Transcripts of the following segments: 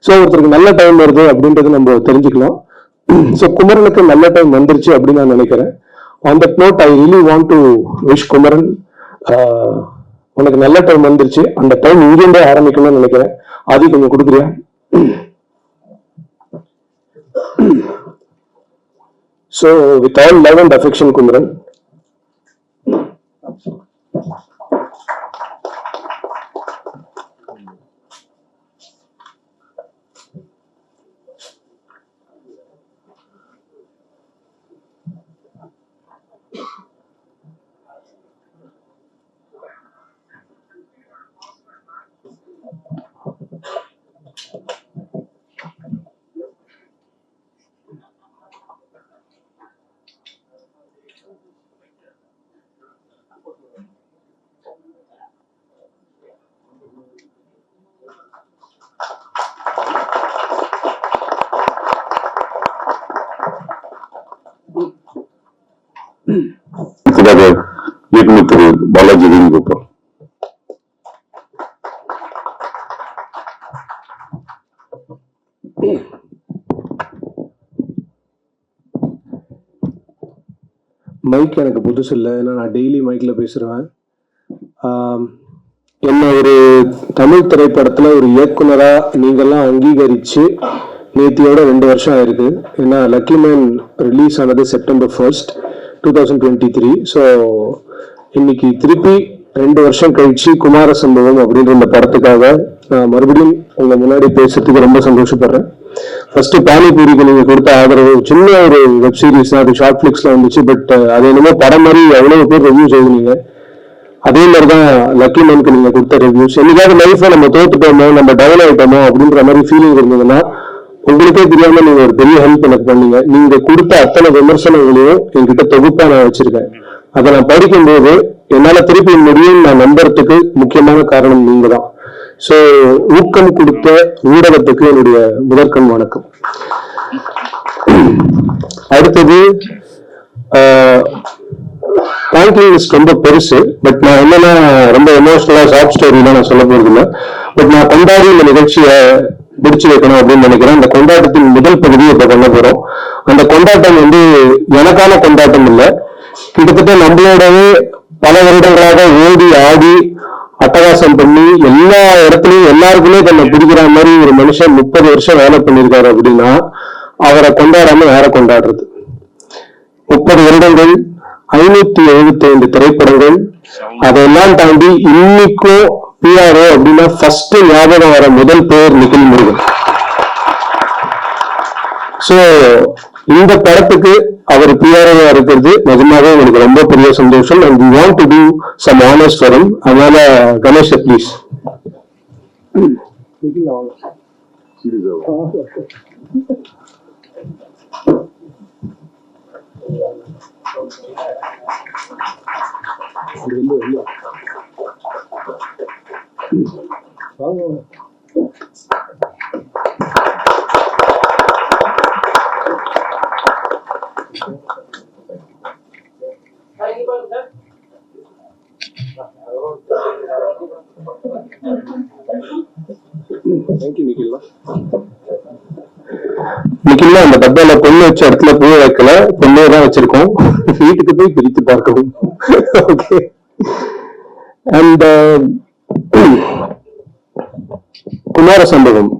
So ஒருத்தருக்கு நல்ல time வருது அப்படின்றது நம்ம தெரிஞ்சுக்கலாம். ஸோ குமரனுக்கு நல்ல டைம் வந்துருச்சு அப்படின்னு நான் நினைக்கிறேன். On that note I really want to wish Kumaran, உனக்கு நல்ல டைம் வந்துருச்சு. அந்த டைம் இங்கிருந்தே ஆரம்பிக்கணும்னு நினைக்கிறேன். ஆதி கொஞ்சம் கொடுக்குறியா? So with all love and affection, Kumaran. இயக்குனர் திரு பாலாஜி வேணுகோபால். மைக் எனக்கு புதுசு இல்லை, ஏன்னா நான் டெய்லி மைக்ல பேசுறேன். என்ன ஒரு தமிழ் திரைப்படத்துல ஒரு இயக்குனரா நீங்கெல்லாம் அங்கீகரிச்சு நேத்தியோட 2 வருஷம் ஆயிருக்கு. ஏன்னா லக்கி மேன் ரிலீஸ் ஆனது September 1st, 2023. ஸோ இன்னைக்கு திருப்பி 2 வருஷம் கழிச்சு குமார சம்பவம் அப்படின்ற இந்த படத்துக்காக நான் மறுபடியும் உங்க முன்னாடி பேசுறதுக்கு ரொம்ப சந்தோஷப்படுறேன். ஃபர்ஸ்ட் பானிபூரிக்கு நீங்க கொடுத்த ஆதரவு சின்ன ஒரு வெப் சீரிஸ் தான், அது ஷார்ட் பிளிக்ஸ்ல வந்துச்சு. பட் அது என்னமோ படம் மாதிரி எவ்வளவு பேர் ரிவ்யூஸ் எழுதுனீங்க. அதே மாதிரிதான் லக்கி மேனுக்கு நீங்க கொடுத்த ரிவ்யூஸ். என்னைக்காவது லைஃப்ல நம்ம தோத்துட்டோமோ, நம்ம டவுன் ஆயிட்டோமோ அப்படின்ற மாதிரி ஃபீலிங் இருந்ததுன்னா உங்களுக்கே தெரியாம நீங்க ஒரு பெரிய ஹெல்ப் எனக்கு பண்ணீங்க. நீங்க கொடுத்த அத்தனை விமர்சனங்களையும் என்கிட்ட தொகுப்பா நான் வச்சிருக்கேன். அதை நான் படிக்கும்போது என்னால திருப்பி முடியும் நான் நம்புறதுக்கு முக்கியமான காரணம் நீங்க தான். ஸோ ஊக்கம் கொடுத்த ஊடகத்துக்கு என்னுடைய முதற்கண் வணக்கம். அடுத்தது தேங்க்யூ லிஸ்ட் ரொம்ப பெருசு. பட் நான் என்னன்னா ரொம்ப எமோஷனலா ஷார்ட் ஸ்டோரிலாம் நான் சொல்ல போறது இல்லை. பட் நான் கொண்டாடி இந்த நிகழ்ச்சியை முடிச்சு வைக்கணும் அப்படின்னு நினைக்கிறேன். அந்த கொண்டாட்டத்தின் முதல் பகுதியை இப்ப பண்ண போறோம். அந்த கொண்டாட்டம் எனக்கான கொண்டாட்டம் இல்லை, கிட்டத்தட்ட நம்மளோடவே பல வருடங்களாக ஓடி ஆடி அட்டகாசம் பண்ணி எல்லா இடத்துலயும் எல்லாருக்குமே தன்னை பிடிக்கிற மாதிரி ஒரு மனுஷன் 30 வருஷம் வேலை பண்ணியிருக்காரு அப்படின்னா அவரை கொண்டாடாம யாரை கொண்டாடுறது? 30 வருடங்கள், 575 திரைப்படங்கள், அதெல்லாம் தாண்டி இன்னைக்கும் பிஆர்ஓ அப்படின்னா ஃபர்ஸ்ட் ஞாபகம் வர முதல் பேர் நிகில் முருகன். சோ இந்த படத்துக்கு அவர் பிஆர்ஓவா இருக்கிறது நிஜமாவே எனக்கு ரொம்ப பெரிய சந்தோஷம். And we want to do some honours for him. அதனால கணேஷ் ப்ளீஸ். நிக்கில்லா அந்த டப்பால பொண்ணு வச்ச இடத்துல பூ வைக்கல, பொண்ணே தான் வச்சிருக்கோம். வீட்டுக்கு போய் பிரித்து பார்க்கவும். ஓகே. அண்ட் குமார சம்பவம்.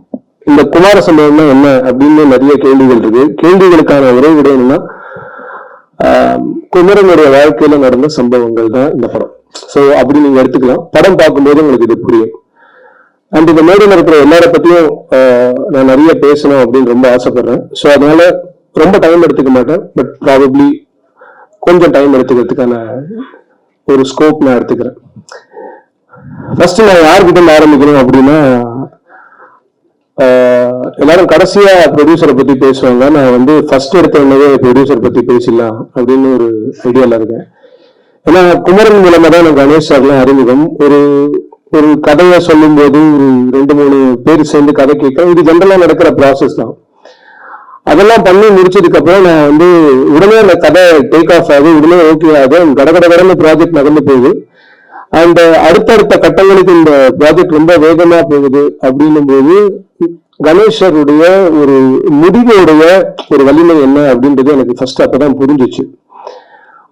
இந்த குமார சம்பவம்னா என்ன அப்படின்னு நிறைய கேள்விகள் இருக்கு. கேள்விகளுக்கான ஒரே விட என்னன்னா குமரனுடைய வாழ்க்கையில நடந்த சம்பவங்கள் தான் இந்த படம். சோ அப்படி நீங்க எடுத்துக்கலாம். படம் பார்க்கும்போது உங்களுக்கு இது புரியும். அண்ட் இந்த மேடையில் இருக்கிற எல்லார பத்தியும் நான் நிறைய பேசணும் அப்படின்னு ரொம்ப ஆசைப்படுறேன். ஸோ அதனால ரொம்ப டைம் எடுத்துக்க மாட்டேன். பட் ப்ராபப்ளி கொஞ்சம் டைம் எடுத்துக்கிறதுக்கான ஒரு ஸ்கோப் நான் எடுத்துக்கிறேன். ஃபர்ஸ்ட் நான் யார்கிட்ட ஆரம்பிக்கணும் அப்படின்னா, எல்லாரும் கடைசியா ப்ரொடியூசரை பத்தி பேசுவாங்க. நான் ஃபர்ஸ்ட் எடுத்த உடனே ப்ரொடியூசர் பத்தி பேசிடலாம் அப்படின்னு ஒரு ஐடியால இருக்கேன். ஏன்னா குமரன் மூலமா தான் எனக்கு கணேஷ் சார்லாம் அறிமுகம். ஒரு கதையை சொல்லும் போது ஒரு 2-3 பேர் சேர்ந்து கதை கேட்க, இது ஜென்ரலா நடக்கிற ப்ராசஸ் தான். அதெல்லாம் பண்ணி முடிச்சதுக்கு அப்புறம் நான் உடனே அந்த கதை டேக் ஆஃப் ஆகுது, உடனே ஓகே ஆகுது, கடகடகடன்னு ப்ராஜெக்ட் நடந்து போகுது. அண்ட் அடுத்தடுத்த கட்டங்களுக்கு இந்த ப்ராஜெக்ட் ரொம்ப வேகமா போகுது அப்படின்னும் போது கணேஷருடைய ஒரு முடிவோடைய ஒரு வலிமை என்ன அப்படின்றது எனக்கு ஃபர்ஸ்ட் அப்பதான் புரிஞ்சிச்சு.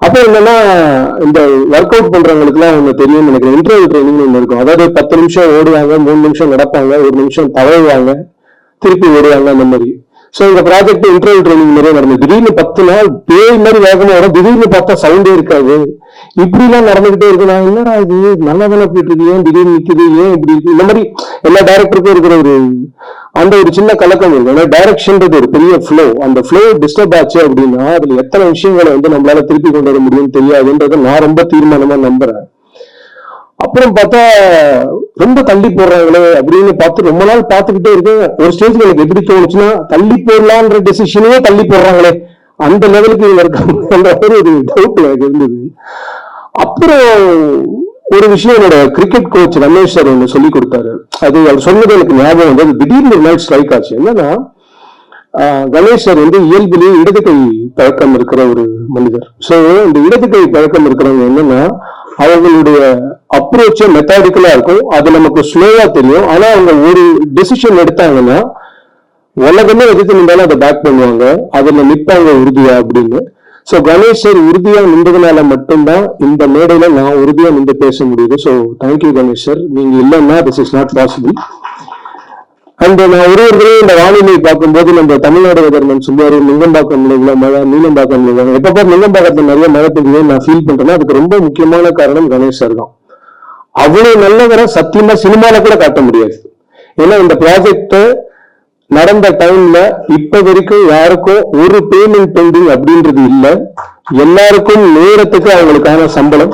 அப்ப என்னன்னா, இந்த ஒர்க் அவுட் பண்றவங்களுக்கு எல்லாம் அவங்க தெரியும் நினைக்கிறேன், இன்டர்வல் ட்ரைனிங் ஒன்று இருக்கும். அதாவது 10 நிமிஷம் ஓடுவாங்க, 3 நிமிஷம் நடப்பாங்க, 1 நிமிஷம் தவழுவாங்க, திருப்பி ஓடுவாங்க, அந்த மாதிரி. சோ இந்த ப்ராஜெக்ட் இன்டர்வல் ட்ரைனிங் நிறைய நடந்தது. திடீர்னு 10 நாள் பேய் மாதிரி வேகமா வரும், திடீர்னு பார்த்தா சவுண்டே இருக்காது, இப்படி எல்லாம் நடந்துகிட்டே இருக்கு. நான் என்னடா இது நல்லா தானே போயிட்டு இருக்கு, ஏன் திடீர்னு நிக்குது, ஏன் இப்படி இருக்கு, இந்த மாதிரி எல்லா டைரக்டருக்கும் இருக்கிற அந்த ஒரு சின்ன கலக்கம் இருக்கு. ஏன்னா டைரக்ஷன்றது ஒரு பெரிய ஃப்ளோ, அந்த ஃப்ளோ டிஸ்டர்ப் ஆச்சு அப்படின்னா அதுல எத்தனை விஷயங்களை நம்மளால திருப்பி கொண்டு வர முடியும் தெரியாதுன்றதை நான் ரொம்ப தீர்மானமா நம்புறேன். அப்புறம் பார்த்தா ரொம்ப தள்ளி போடுறாங்களே அப்படின்னு பார்த்து ரொம்ப நாள் பார்த்துக்கிட்டே இருக்கேன். ஒரு ஸ்டேஜ்ல எனக்கு எப்படி தோணுச்சுன்னா, தள்ளி போடலான்ற டெசிஷனே தள்ளி போடுறாங்களே, அந்த லெவலுக்கு இவங்க இருக்காங்க ஒரு டவுட் எனக்கு இருந்தது. அப்புறம் ஒரு விஷயம் என்னோட கிரிக்கெட் கோச் ரமேஷ் சார் ஒன்று சொல்லி கொடுத்தாரு. அது அவர் சொன்னது எனக்கு ஞாபகம் வந்து திடீர்னு ஒரு நாள் ஸ்ட்ரைக் ஆச்சு. என்னன்னா, கணேஷ் சார் இயல்பிலேயே இடது கை பழக்கம் இருக்கிற ஒரு மனிதர். ஸோ இந்த இடது கை பழக்கம் இருக்கிறவங்க என்னன்னா, அவங்களுடைய அப்ரோச் மெத்தாடிக்கலா இருக்கும், அது நமக்கு ஸ்லோவா தெரியும். ஆனா அவங்க ஒரு டெசிஷன் எடுத்தாங்கன்னா உலகமே எதிர்த்து நின்றாலும் அதை பேக் பண்ணுவாங்க, அதுல நிற்பாங்க உறுதியா அப்படின்னு. சோ கணேஷ் சார் உறுதியா நின்றதுனால மட்டும்தான் இந்த மேடையில நான் உறுதியா நின்று பேச முடியுது. ஸோ தேங்க்யூ கணேஷ் சார், நீங்க இல்லைன்னா this is not possible. And நான் ஒரு இந்த வானிலை பார்க்கும்போது நம்ம தமிழ்நாடு வெதர்மேன் சொல்லுவாரு, நுங்கம்பாக்கம்ல இவ்வளவு மழை, நீலம்பாக்கம்ல இவ்வளவு. எப்ப பார்த்து நுங்கம்பாக்கத்துல நிறைய மழை பெய்யுது நான் ஃபீல் பண்றேன்னா அதுக்கு ரொம்ப முக்கியமான காரணம் கணேஷ் சார் தான். அவ்வளவு நல்லவரை சத்தியமா சினிமால கூட காட்ட முடியாது. ஏன்னா இந்த ப்ராஜெக்ட் நடந்த டைம்ல இப்ப வரைக்கும் யாருக்கும் ஒரு பேமெண்ட் பெண்டிங் அப்படின்றது இல்லை. எல்லாருக்கும் நேரத்துக்கு அவங்களுக்கான சம்பளம்,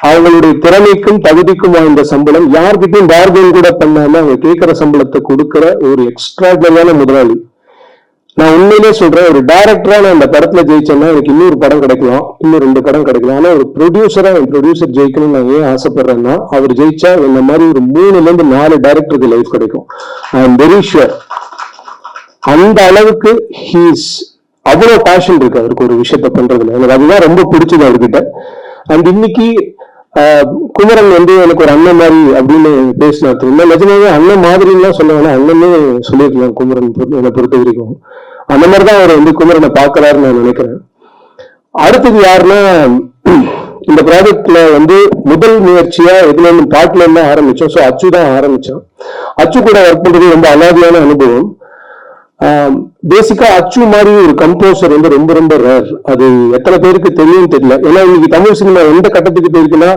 அவங்களுடைய திறமைக்கும் தகுதிக்கும் வாய்ந்த சம்பளம், யார்கிட்டையும் பார்கெயின் கூட பண்ணாம அவங்க கேட்கிற சம்பளத்தை கொடுக்கிற ஒரு எக்ஸ்ட்ராடனரியான முதலாளி. நான் உண்மையிலே சொல்றேன், ஒரு டைரக்டரா நான் இந்த படத்துல ஜெயிச்சேன்னா எனக்கு இன்னொரு படம் கிடைக்கலாம், இன்னும் 2 படம் கிடைக்கலாம். ஆனா ஒரு ப்ரொடியூசரா என் ப்ரொடியூசர் ஜெயிக்கணும்னு நான் ஏன் ஆசைப்படுறேன்னா, அவர் ஜெயிச்சா இந்த மாதிரி ஒரு 3-4 டைரக்டருக்கு லைஃப் கிடைக்கும். I am very sure. அந்த அளவுக்கு ஹீஸ் அவ்வளவு பேஷன் இருக்கு அவருக்கு ஒரு விஷயத்த பண்றதுல. எனக்கு அதுதான் ரொம்ப பிடிச்சது அவர்கிட்ட. அண்ட் இன்னைக்கு குமரன் எனக்கு ஒரு அண்ணன் மாதிரி அப்படின்னு பேசினார். நிஜமாவே அண்ணன் மாதிரிலாம் சொல்ல வேணா, அண்ணனே சொல்லியிருக்கலாம் குமரன் என்னை பொறுத்த வரைக்கும். அந்த மாதிரிதான் அவர் குமரனை பாக்குறாருன்னு நான் நினைக்கிறேன். அடுத்தது யாருன்னா, இந்த ப்ராஜெக்ட்ல முதல் முயற்சியா எதுல பாட்டுல இருந்து ஆரம்பிச்சோம். ஸோ அச்சு தான் ஆரம்பிச்சோம். அச்சு கூட ஒர்க் பண்றது ரொம்ப அலாதியான அனுபவம். பேசிக்கா அச்சு மாதிரி ஒரு கம்போசர் ரொம்ப ரொம்ப ரேர். அது எத்தனை பேருக்கு தெரியும் தெரியல. ஏன்னா இன்னைக்கு தமிழ் சினிமா எந்த கட்டத்துக்கு போயிருக்குன்னா,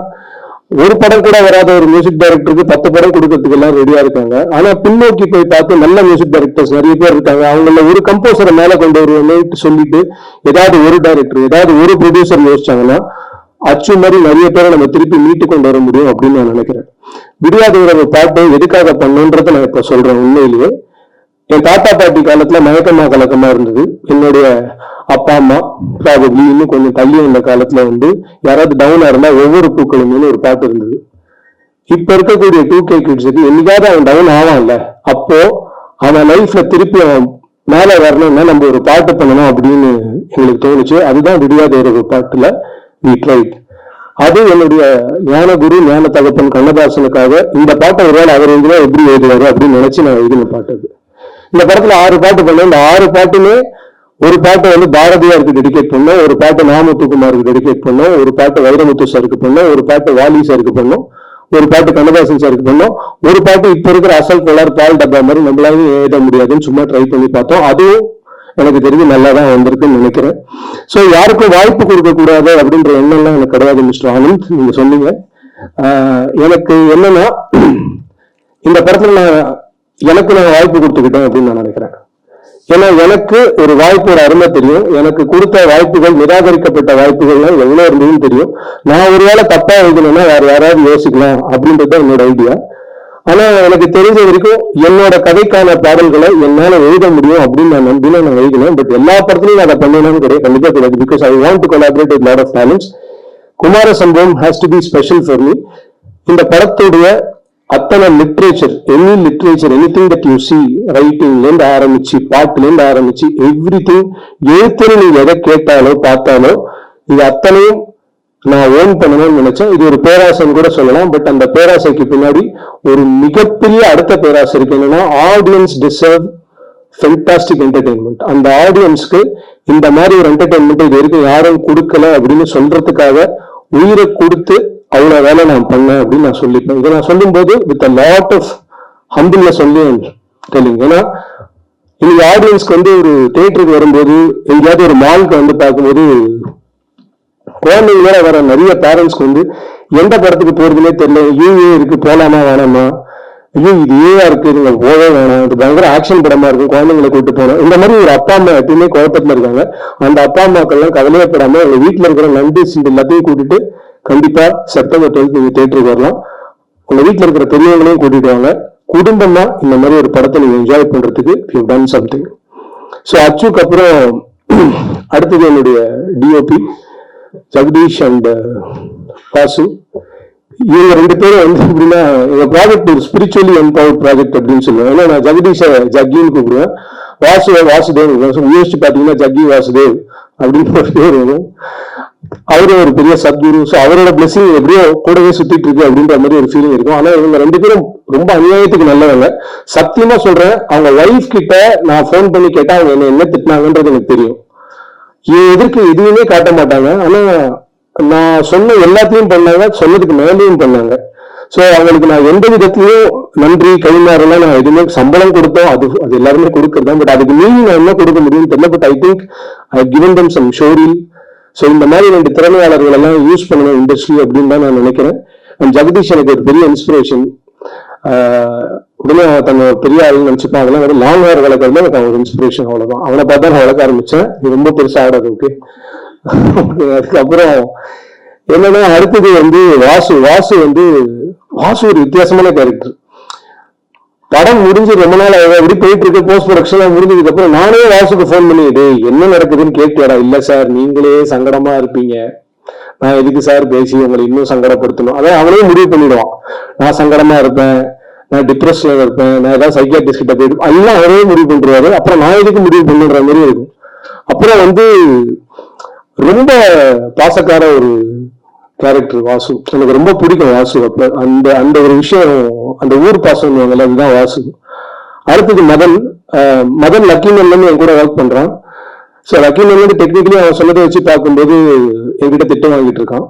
ஒரு படம் கூட வராத ஒரு மியூசிக் டைரக்டருக்கு 10 படம் கொடுக்கறதுக்கு எல்லாம் ரெடியா இருக்காங்க. ஆனா பின்னோக்கி போய் பார்த்து நல்ல மியூசிக் டைரக்டர்ஸ் நிறைய பேர் இருக்காங்க. அவங்கள ஒரு கம்போசரை மேல கொண்டு வருவோம்னு சொல்லிட்டு ஏதாவது ஒரு டைரக்டர், ஏதாவது ஒரு ப்ரொடியூசர் யோசிச்சாங்கன்னா அச்சு மாதிரி நிறைய பேரை நம்ம திருப்பி மீட்டு கொண்டு வர முடியும் அப்படின்னு நான் நினைக்கிறேன். விடியாத ஒரு பாட்டு எதுக்காக பண்ணுன்றதை நான் இப்ப சொல்றேன். உண்மையிலேயே என் தாத்தா பாட்டி காலத்துல மயக்கமா கலக்கமா இருந்தது. என்னுடைய அப்பா அம்மா ப்ராபப்ளி இன்னும் கொஞ்சம் தள்ளி வந்த காலத்துல யாராவது டவுனா இருந்தா ஒவ்வொரு பூக்களுமே ஒரு பாட்டு இருந்தது. இப்ப இருக்கக்கூடிய 2K கிட்ஸுக்கு என்னைக்காவது அவன் டவுன் ஆவான்ல, அப்போ அவன் லைஃப்ல திருப்பி அவன் மேல வரணும்னா நம்ம ஒரு பாட்டு பண்ணணும் அப்படின்னு எங்களுக்கு தோணுச்சு. அதுதான் விடியாத ஒரு பாட்டுல we tried. அது என்னுடைய ஞான குரு ஞான தகப்பன் கண்ணதாசனுக்காக இந்த பாட்டை ஒருவேளை அவர் எப்படி எழுதுவாரு அப்படின்னு நினைச்சு நான் எழுதின பாட்டு. அது இந்த படத்துல 6 பாட்டு பண்ணேன். இந்த 6 பாட்டுமே ஒரு பாட்டை பாரதியாருக்கு டெடிகேட் பண்ணோம், ஒரு பாட்டு நாமுத்துக்குமாருக்கு டெடிகேட் பண்ணோம், ஒரு பாட்டு வைரமுத்து சாருக்கு பண்ணோம், ஒரு பாட்டு வாலி சாருக்கு பண்ணோம், ஒரு பாட்டு கண்ணதாசன் சாருக்கு பண்ணோம், ஒரு பாட்டு இப்ப இருக்கிற அசல் கோளாறு பால் டப்பா மாதிரி நம்மளாலையும் எழுத முடியாதுன்னு சும்மா ட்ரை பண்ணி பார்த்தோம். அதுவும் எனக்கு தெரிஞ்சு நல்லா தான் வந்திருக்குன்னு நினைக்கிறேன். ஸோ யாருக்கும் வாய்ப்பு கொடுக்க கூடாது அப்படின்ற எண்ணம்லாம் எனக்கு கிடையாது மிஸ்டர் ஆனந்த். நீங்க சொன்னீங்க. எனக்கு என்னன்னா, இந்த படத்துல நான் வாய்ப்பு கொடுத்துக்கிட்டேன் அப்படின்னு நான் நினைக்கிறேன். ஏன்னா எனக்கு ஒரு வாய்ப்பு ஒரு அருமை தெரியும். எனக்கு கொடுத்த வாய்ப்புகள், நிராகரிக்கப்பட்ட வாய்ப்புகள்லாம் எவ்வளவு இருந்ததுன்னு தெரியும். நான் ஒருவேளை தப்பா எழுதணும்னா வேற யாராவது யோசிக்கலாம் அப்படின்றது தான் என்னோட ஐடியா. ஆனா எனக்கு தெரிஞ்ச வரைக்கும் என்னோட கதைக்கான பாடல்களை என்னால எழுத முடியும் அப்படின்னு நான் நம்பினா நான் எழுதினேன். பட் எல்லா படத்துலையும் அதை பண்ணணும்னு கிடையாது, கண்டிப்பா கிடையாது. Because I want to collaborate with lot of talents. Kumara Sambavam has to be special for me. இந்த படத்துடைய அத்தனை literature, anything that you see, ரைட்டிங்ல இருந்து ஆரம்பிச்சு பாட்டுல இருந்து ஆரம்பிச்சு எவ்ரி திங், எழுத்துல நீங்க எதை கேட்டாலோ பார்த்தாலோ இது அத்தனையும் நான் ஓன் பண்ணணும்னு நினைச்சேன். இது ஒரு பேராசைன்னு கூட சொல்லலாம். பட் அந்த பேராசைக்கு பின்னாடி ஒரு மிகப்பெரிய அடுத்த பேராசை இருக்கு. என்னன்னா, ஆடியன்ஸ் டிசர்வ் ஃபென்டாஸ்டிக் என்டர்டெயின்மெண்ட். அந்த ஆடியன்ஸ்க்கு இந்த மாதிரி ஒரு என்டர்டெயின்மெண்ட் இது வரைக்கும் யாரும் கொடுக்கல அப்படின்னு சொல்றதுக்காக உயிரை கொடுத்து அவ்வளவு வேலை நான் பண்ணேன் அப்படின்னு நான் சொல்லிப்பேன். இதை நான் சொல்லும் போது with a lot of humbleness சொல்லி டெல்லிங். ஏன்னா இன்னைக்கு ஆடியன்ஸ்க்கு வந்து ஒரு தியேட்டருக்கு வரும்போது, எங்கேயாவது ஒரு மாலுக்கு வந்து பார்க்கும்போது, குழந்தைங்களோட வர நிறைய பேரண்ட்ஸ்க்கு வந்து எந்த படத்துக்கு போறதுன்னே தெரியல. இருக்கு, போலாமா வேணாமா, ஐயோ இது ஏவா இருக்கு, நீங்க போவே வேணாம், இது பயங்கர ஆக்ஷன் படமா இருக்கு, குழந்தைங்களை கூட்டு போனோம். இந்த மாதிரி ஒரு அப்பா அம்மா எப்பயுமே குழப்பத்துல இருக்காங்க. அந்த அப்பா அம்மாக்கள்லாம் கவலையப்படாம உங்க வீட்டுல இருக்கிற நண்பி எல்லாத்தையும் கூட்டிட்டு கண்டிப்பா செப்டம்பர் 12 நீங்க தியேட்டருக்கு வரலாம். உங்க வீட்டுல இருக்கிற பெரியவங்களையும் கூட்டிட்டு வாங்க. குடும்பமா இந்த மாதிரி ஒரு படத்தை நீங்க என்ஜாய் பண்றதுக்கு யூ டன் சம்திங். ஸோ அச்சுக்கு அப்புறம் அடுத்தது என்னுடைய டிஓபி ஜெகதீஷ் அண்ட் வாசு. இவங்க ரெண்டு பேரும் வந்து எப்படின்னா, எங்க ப்ராஜெக்ட் ஒரு ஸ்பிரிச்சுவலி எம்பவர்ட் ப்ராஜெக்ட் அப்படின்னு சொல்லுவேன். ஏன்னா நான் ஜெகதீஷை ஜக்கின்னு கூப்பிடுவேன், வாசுதேவ். யோசிச்சு பாத்தீங்கன்னா ஜக்கி வாசுதேவ் அப்படின்னு ஒரு பேர் வரும். அவரு ஒரு பெரிய சத்குரு. ஸோ அவரோட பிளெஸிங் எப்படியோ கூடவே சுத்திட்டு இருக்கு அப்படின்ற மாதிரி ஒரு ஃபீலிங் இருக்கும். ஆனா இவங்க ரெண்டு பேரும் ரொம்ப அநியாயத்துக்கு நல்லவங்க. சத்தியமா சொல்றேன், அவங்க ஒய்ஃப் கிட்ட நான் போன் பண்ணி கேட்டா அவங்க என்ன திட்டினாங்கன்றது எனக்கு தெரியும். எதற்கு எதுவுமே காட்ட மாட்டாங்க. ஆனா நான் சொன்ன எல்லாத்தையும் பண்ணாங்க, சொன்னதுக்கு மேலேயும் பண்ணாங்க. ஸோ அவங்களுக்கு நான் எந்த விதத்திலையும் நன்றி கைமாறலாம் நான் எதுவுமே சம்பளம் கொடுத்தோம், அது எல்லாருமே கொடுக்கறதான். பட் அதுக்கு மீறி நான் என்ன கொடுக்க முடியும்னு தெரியல. But I think I given them some showreel. So இந்த மாதிரி ரெண்டு திறமையாளர்கள் எல்லாம் யூஸ் பண்ணணும் இண்டஸ்ட்ரி அப்படின்னு தான் நான் நினைக்கிறேன். அண்ட் ஜெகதீஷ் எனக்கு ஒரு பெரிய இன்ஸ்பிரேஷன். உடனே தன்னை பெரிய ஆளுன்னு நினைச்சுப்பான். அதெல்லாம் வந்து லாங் ஹேர் வளர்க்கறது எனக்கு ஒரு இன்ஸ்பிரேஷன். அவ்வளவுதான். அவனை பார்த்தா நான் வளர்க்க ஆரம்பிச்சேன். இது ரொம்ப பெருசா ஆடாது. ஓகே. அதுக்கப்புறம் என்னன்னா, அடுத்தது வந்து வாசு ஒரு வித்தியாசமான கேரக்டர். படம் முடிஞ்சு ரொம்ப நாள் எப்படி போயிட்டு இருக்கு, போஸ்ட் ப்ரொடக்ஷன் முடிஞ்சதுக்கு அப்புறம் நானே வாசுக்கு போன் பண்ணிட்டு என்ன நடக்குதுன்னு கேட்டியாடா. இல்ல சார், நீங்களே சங்கடமா இருப்பீங்க, நான் எதுக்கு சார் பேசி உங்களை இன்னும் சங்கடப்படுத்தணும். அதான் அவனே முடிவு பண்ணிடுவான். நான் சங்கடமா இருப்பேன், நான் டிப்ரெஷன்ல இருப்பேன், நான் ஏதாவது சைக்கியாட்ரிஸ்ட் கிட்ட போயிட்டு எல்லாம் அவரே முடிவு பண்றாரு. அப்புறம் நான் எதுக்கு முடிவு பண்ணுன்ற மாதிரி இருக்கும். அப்புறம் வந்து ரொம்ப பாசக்கார ஒரு கேரக்டர் வாசு. எனக்கு ரொம்ப பிடிக்கும் வாசு. அப்ப அந்த ஒரு விஷயம், அந்த ஊர் பாசம் அதுதான் வாசு. அடுத்தது மதன் லக்கிமேன் என் கூட ஒர்க் பண்றான். ஸோ லக்கிமேன் வந்து டெக்னிக்கலி அவன் சொன்னதை வச்சு பார்க்கும்போது என்கிட்ட திட்டம் வாங்கிட்டு இருக்கான்.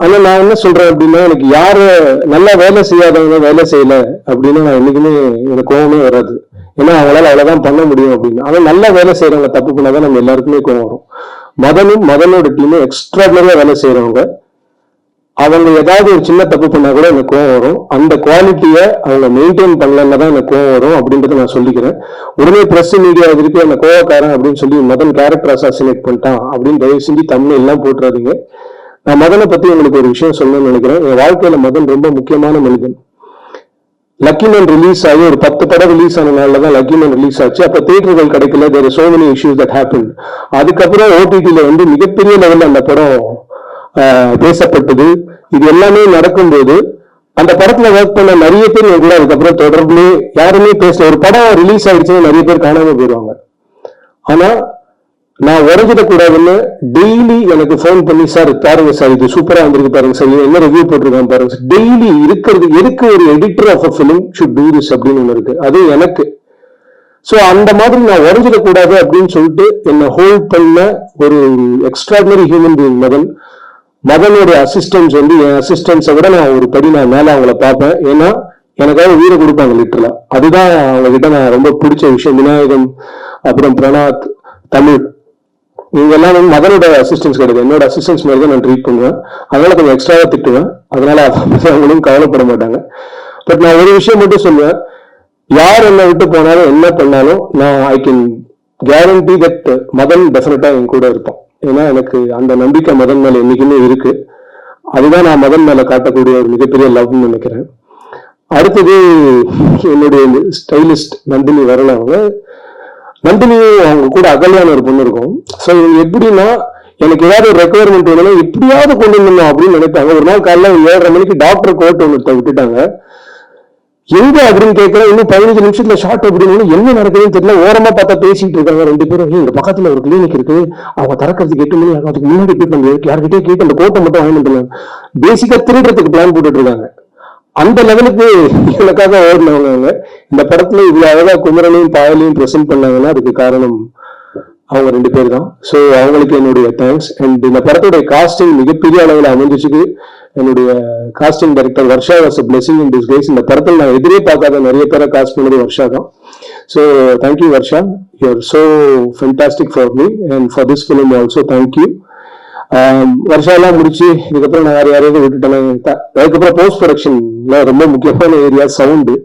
ஆனா நான் என்ன சொல்றேன் அப்படின்னா, எனக்கு யாரு நல்லா வேலை செய்யாதவங்க வேலை செய்யல அப்படின்னா நான் என்னைக்குமே எனக்கு கோவமே வராது. ஏன்னா அவங்களால அவ்வளவுதான் பண்ண முடியும் அப்படின்னு. ஆனா நல்லா வேலை செய்யறவங்க தப்பு பண்ணாதான் நம்ம எல்லாருக்குமே கோவம் வரும். மதனோட டீமும் எக்ஸ்ட்ராடனரியா வேலை செய்யறவங்க. அவங்க ஏதாவது ஒரு சின்ன தப்பு பண்ணா கூட எனக்கு கோவம் வரும். அந்த குவாலிட்டியை அவங்க மெயின்டைன் பண்ணலன்னா தான் எனக்கு கோவம் வரும் அப்படின்றத நான் சொல்லிக்கிறேன். உடனே பிரஸ் மீடியா இருக்கு அந்த கோவக்காரன் அப்படின்னு சொல்லி மதன் கேரக்டர் அசாசினேட் பண்ணிட்டான் அப்படின்னு தயவு செஞ்சு தமிழ் எல்லாம் போட்டுறாதீங்க. நான் மதனை பத்தி உங்களுக்கு ஒரு விஷயம் சொல்லணும்னு நினைக்கிறேன். என் வாழ்க்கையில மதன் ரொம்ப முக்கியமான மனிதன். லக்கிமேன் ரிலீஸ் ஆகி ஒரு 10 படம் ரிலீஸ் ஆன நாள்ல தான் லக்கிமேன் ரிலீஸ் ஆச்சு. அப்ப தியேட்டர்கள் கிடைக்கல. There are so many issues that happen. அதுக்கப்புறம் ஓடிடில வந்து மிகப்பெரிய லெவல்ல அந்த படம் பேசப்பட்டது. இது எல்லாமே நடக்கும்போது அந்த படத்துல ஒர்க் பண்ண நிறைய பேர் கூட அதுக்கப்புறம் தொடர்பு யாருமே பேசல. ஒரு படம் ரிலீஸ் ஆயிடுச்சுன்னா நிறைய பேர் காணாம போயிடுவாங்க. ஆனா நான் உடஞ்சிடக்கூடாதுன்னு டெய்லி எனக்கு போன் பண்ணி, சார் பாருங்க சார், இது சூப்பரா வந்திருக்கு பாருங்க சார், என்ன ரிவ்யூ போட்டிருக்காங்க பாருங்க சார். டெய்லி இருக்கிறது எதுக்கு ஒரு editor of a film should do this அப்படின்னு ஒண்ணு இருக்கு. அது எனக்கு. சோ அந்த மாதிரி நான் உடஞ்சிடக்கூடாது அப்படின்னு சொல்லிட்டு என்னை ஹோல்ட் பண்ண ஒரு எக்ஸ்ட்ராடினரி ஹியூமன் பீயிங் மதனோட அசிஸ்டன்ஸ் வந்து என் அசிஸ்டன்ஸை விட நான் ஒரு படி நான் மேல அவங்கள பார்ப்பேன். ஏன்னா எனக்காக உயிரை கொடுப்பாங்க லிட்டரலா. அதுதான் அவங்க கிட்ட நான் ரொம்ப பிடிச்ச விஷயம். விநாயகம், அப்புறம் பிரணாத், தமிழ், இவங்க எல்லாம் வந்து மதனோட அசிஸ்டன்ஸ் கிடையாது, என்னோட அசிஸ்டன்ஸ் மாதிரி தான் நான் ட்ரீட் பண்ணுவேன். அதனால கொஞ்சம் எக்ஸ்ட்ராவா திட்டுவேன். அதனால அவங்களும் கவலைப்பட மாட்டாங்க. பட் நான் ஒரு விஷயம் மட்டும் சொல்லுவேன், யார் என்னை விட்டு போனாலும் என்ன பண்ணாலும் நான் I can guarantee that Madhan டெஃபினட்டா என் கூட இருப்பான். ஏன்னா எனக்கு அந்த நம்பிக்கை மதன் மேல என்னைக்குமே இருக்கு. அதுதான் நான் மதன் மேல காட்டக்கூடிய ஒரு மிகப்பெரிய லவ்னு நினைக்கிறேன். அடுத்தது என்னுடைய ஸ்டைலிஸ்ட் நந்தினி வரல. நந்தினியும் அவங்க கூட அகல்யான ஒரு பொண்ணு இருக்கும். ஸோ இவங்க எப்படின்னா, எனக்கு ஏதாவது ஒரு ரெக்குவயர்மெண்ட் வேணும்னா எப்படியாவது கொண்டு வரணும் அப்படின்னு நினைப்பாங்க. ஒரு நாள் காலைல 7:30 மணிக்கு டாக்டர் கோட் ஒன்று விட்டுட்டாங்க. எங்க அப்படின்னு கேட்கறேன். இன்னும் 15 நிமிஷத்துல ஷார்ட் அப்படின்னு என்ன நடக்குதுன்னு தெரியல. ஓரமா பார்த்தா பேசிட்டு இருக்காங்க 2 பேரும். இங்க பக்கத்துல ஒரு கிளினிக் இருக்கு, அவங்க திறக்கிறதுக்கு 8 மணி ஆகும், அதுக்கு முன்னாடி போய் நம்ம யார்கிட்டயே கேட்டு அந்த கோட்டை மட்டும் வாங்கிட்டு பேசிக்கா திருடுறதுக்கு பிளான் போட்டுட்டு இருக்காங்க. அந்த லெவலுக்கு எனக்காக ஓடினவங்க. இந்த படத்துல இவ்வளவு அழகா குமரனையும் பாயலையும் ப்ரெசென்ட் பண்ணாங்கன்னா அதுக்கு காரணம் அவங்க 2 பேர் தான். ஸோ அவங்களுக்கு என்னுடைய தேங்க்ஸ். அண்ட் இந்த படத்துடைய காஸ்டிங் மிகப்பெரிய அளவில் அமைஞ்சிச்சுக்கு என்னுடைய costing director Varsha was a blessing in disguise. இந்த படத்தில் நான் எதிரே பார்க்காத நிறைய பேரை காஸ்ட் பண்ணது வர்ஷா தான். So thank you Varsha, you are so fantastic for me and for this film also. Thank you. வருஷம் முடிச்சு இதுக்கப்புறம் நான் யாரையாவது விட்டுட்டேன். அதுக்கப்புறம் போஸ்ட் ப்ரொடக்ஷன்ல ரொம்ப முக்கியமான ஏரியா சவுண்டு.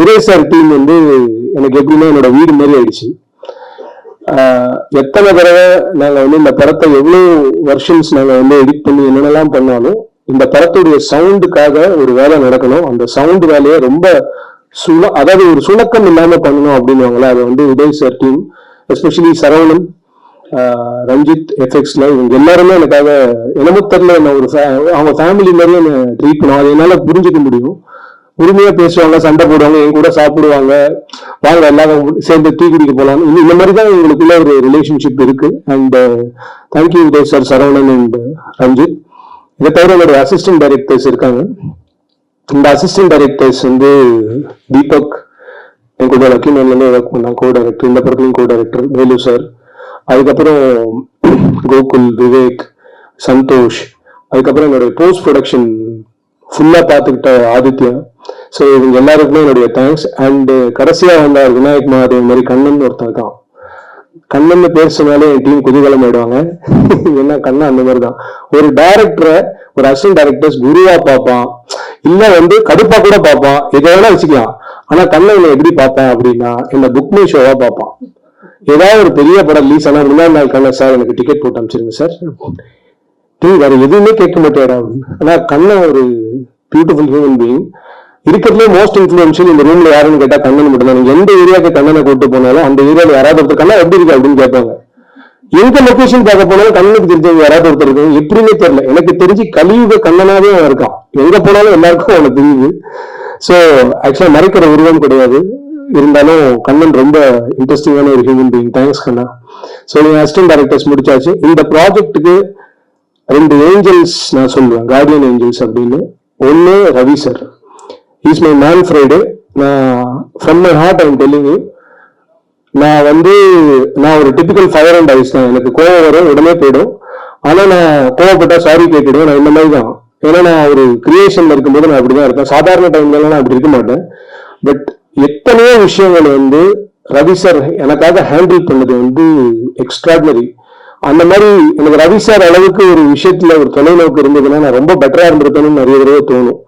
ஒரே சார் டீம் வந்து எனக்கு எப்படின்னா என்னோட வீடு மாதிரி ஆயிடுச்சு. எத்தனை தடவை நாங்க வந்து இந்த படத்தை எவ்வளவு வெர்ஷன்ஸ் நாங்க வந்து எடிட் பண்ணி என்னென்னலாம் பண்ணாலும் இந்த படத்துடைய சவுண்டுக்காக ஒரு வேலை நடக்கணும். அந்த சவுண்ட் வேலையை ரொம்ப அதாவது ஒரு சுணக்கம் இல்லாம பண்ணணும் அப்படின்னுவாங்களா, அது வந்து Uday sir team, especially Saravanan, Ranjith, எஃப்எக்ஸ்ல இவங்க எல்லாருமே எனக்காக என்னமோ தெரியல, என்ன ஒரு அவங்க ஃபேமிலி மாதிரியே என்ன ட்ரீட் பண்ணுவோம். அது என்னால புரிஞ்சுக்க முடியும். உரிமையா பேசுவாங்க, சண்டை போடுவாங்க, என் கூட சாப்பிடுவாங்க, வாங்க எல்லாரும் சேர்ந்து டீ குடிக்க போலாம். இந்த மாதிரி தான் எங்களுக்குள்ள ஒரு ரிலேஷன்ஷிப் இருக்கு. And thank you Uday sir, Saravanan and Ranjith. இதை தவிர என்னுடைய அசிஸ்டன்ட் டைரக்டர்ஸ் இருக்காங்க. இந்த அசிஸ்டன்ட் டைரக்டர்ஸ் வந்து தீபக், என் கூட லக்கி மேன்ல ஒர்க் பண்ணாங்க, கோ டைரக்டர், இந்த படத்துலையும் கோ டைரக்டர் வேலு சார். அதுக்கப்புறம் கோகுல், விவேக், சந்தோஷ். அதுக்கப்புறம் என்னுடைய போஸ்ட் ப்ரொடக்ஷன் ஃபுல்லா பார்த்துக்கிட்ட ஆதித்யா. ஸோ இவங்க எல்லாருக்குமே என்னுடைய தேங்க்ஸ். அண்ட் கடைசியா வந்தார் விநாயக் மகாதேவ் மாதிரி கண்ணன் ஒருத்தர் இருக்கான். கண்ணன் பேர் சொன்னாலே என் டீம் குதூகலம் ஆயிடுவாங்க. ஏன்னா கண்ணன் அந்த மாதிரி தான். ஒரு டைரக்டரை ஒரு அசிஸ்டன்ட் டைரக்டர்ஸ் குருவா பார்ப்பான், இல்ல வந்து கடுப்பா கூட பார்ப்பான், எதை வேணா வச்சுக்கலாம். ஆனா கண்ணன் எப்படி பார்ப்பான் அப்படின்னா என்ன புக் மை ஷோவா பார்ப்பான். ஏதாவது ஒரு பெரிய படம் ரிலீஸ் ஆனா முன்னாடி நாள் கண்ணன் சார் எனக்கு டிக்கெட் போட்டு அமைச்சிருங்க சார், வேற எதுவுமே கேட்க மாட்டேடா. ஆனா கண்ணன் ஒரு பியூட்டிஃபுல் ஹியூமன் பீயிங். இருக்கிறதுலே மோஸ்ட் இன்ஃபுளுன்ஷியல் இந்த ரூம்ல யாருன்னு கேட்டா கண்ணன் மட்டும் தான். நீங்க எந்த ஏரியாவுக்கு கண்ணனை கூட்டு போனாலும் அந்த ஏரியாவில் யாராவது ஒருத்தர் கண்ணா எப்படி இருக்கு அப்படின்னு கேட்பாங்க. எந்த லொகேஷன் பார்க்க போனாலும் கண்ணனுக்கு தெரிஞ்சவங்க யாராவது ஒருத்தர் இருக்கு. எப்படின்னே தெரியல, எனக்கு தெரிஞ்சு கலியுக கண்ணனாவே அவன் இருக்கான். எங்க போனாலும் எல்லாருக்கும் அவனுக்கு தெரியுது. ஸோ ஆக்சுவலா மறைக்கிற உருவம் கிடையாது. இருந்தாலும் கண்ணன் ரொம்ப இன்ட்ரெஸ்டிங்கான ஒரு ஹியூமன் பீயிங். தேங்க்ஸ் கண்ணா. ஸோ நீங்க அசிஸ்டன்ட் டைரக்டர்ஸ் முடிச்சாச்சு. இந்த ப்ராஜெக்டுக்கு 2 ஏஞ்சல்ஸ் நான் சொல்லுவேன், கார்டியன் ஏஞ்சல்ஸ் அப்படின்னு. ஒன்னு Ravi sir, is my man Friday. நான் from my heart I am telling you, நான் ஒரு டிபிக்கல் ஃபயர் அண்ட் ஐஸ் தான். எனக்கு கோவம் வரும், உடனே போயிடும். ஆனா நான் கோவப்பட்டா சாரி கேட்டுடுவேன். நான் இந்த மாதிரி தான். ஏன்னா நான் ஒரு கிரியேஷன்ல இருக்கும்போது நான் அப்படிதான் இருக்கேன். சாதாரண டைம்ல நான் அப்படி இருக்க மாட்டேன். பட் எத்தனையோ விஷயங்கள் வந்து ரவி சார் எனக்காக ஹேண்டில் பண்ணது வந்து எக்ஸ்ட்ராடினரி. அந்த மாதிரி எனக்கு ரவி சார் அளவுக்கு ஒரு விஷயத்துல ஒரு தொலைநோக்கு இருந்ததுன்னா நான் ரொம்ப பெட்டரா இருந்திருப்பேன்னு நிறைய தடவை தோணும்.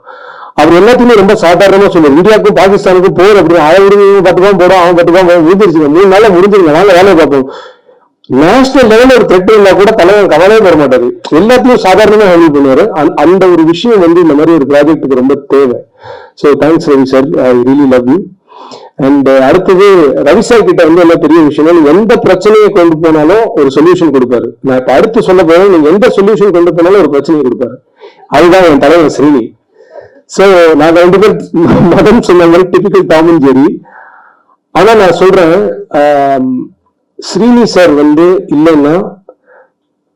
அவர் எல்லாத்தையுமே ரொம்ப சாதாரணமா சொல்லுவார். இந்தியாவுக்கும் பாகிஸ்தானுக்கும் போர் அப்படி 1000 ரூபாய் போடும், அவன் 10 ரூபாய் முடிஞ்சிருச்சுங்க, 3 நாள்ல முடிஞ்சிருங்க, நாங்க வேலையை பார்ப்போம். நேஷனல் லெவல்ல ஒரு த்ரெட் இருந்தா கூட தலைவர் கவலையே பெற மாட்டாரு. எல்லாத்தையும் சாதாரணமா ஹேண்டில் பண்ணுவாரு. அந்த ஒரு விஷயம் வந்து இந்த மாதிரி ஒரு ப்ராஜெக்டுக்கு ரொம்ப தேவை. So thanks Ravi sir, I really love you. And அடுத்தது ரவி சார் கிட்ட வந்து என்ன பெரிய விஷயம், எந்த பிரச்சனையை கொண்டு போனாலும் ஒரு சொல்யூஷன் கொடுப்பாரு. நான் இப்ப அடுத்து சொல்ல போறேன், நீங்க எந்த சொல்யூஷன் கொண்டு போனாலும் ஒரு பிரச்சனையை கொடுப்பாரு. அதுதான் என் தலைவர் ஸ்ரீனி. சோ நாங்க 2 பேர் மதம் சொன்ன மாதிரி டிபிக்கல் டாம் அண்ட் ஜெர்ரி. ஆனா நான் சொல்றேன், ஸ்ரீனி சார் வந்து இல்லைன்னா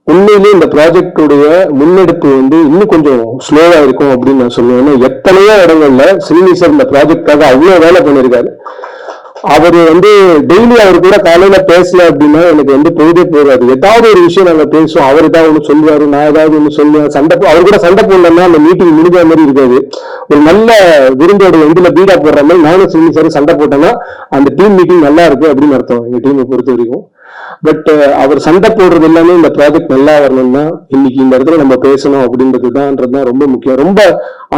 உண்மையிலேயே இந்த ப்ராஜெக்டுடைய முன்னெடுப்பு வந்து இன்னும் கொஞ்சம் ஸ்லோவா இருக்கும் அப்படின்னு நான் சொல்லுவேன். ஏன்னா எத்தனையோ இடங்கள்ல ஸ்ரீனி சார் இந்த ப்ராஜெக்டுக்காக அவ்வளவு வேலை பண்ணியிருக்காரு. அவரு வந்து டெய்லி அவர் கூட காலையில பேசல அப்படின்னா எனக்கு வந்து பொழுதே போகாது. ஏதாவது ஒரு விஷயம் நாங்க பேசுவோம், அவர் ஏதாவது ஒண்ணு சொல்லுவாரு, நான் ஏதாவது ஒண்ணு சொல்லுவேன். அவர் கூட சண்டை போடலன்னா அந்த மீட்டிங் முடிஞ்ச மாதிரி இருக்காது. ஒரு நல்ல விருந்தோட எண்டில பீடா போடுற மாதிரி நானும் ஸ்ரீனி சார் சண்டை போட்டேன்னா அந்த டீம் மீட்டிங் நல்லா இருக்கு அப்படின்னு அர்த்தம், எங்க டீமை பொறுத்த வரைக்கும். பட் அவர் சண்டை போடுறது எல்லாமே இந்த ப்ராஜெக்ட் நல்லா வரணும்னா இன்னைக்கு இந்த இடத்துல நம்ம பேசணும் அப்படின்றதுதான் ரொம்ப முக்கியம். ரொம்ப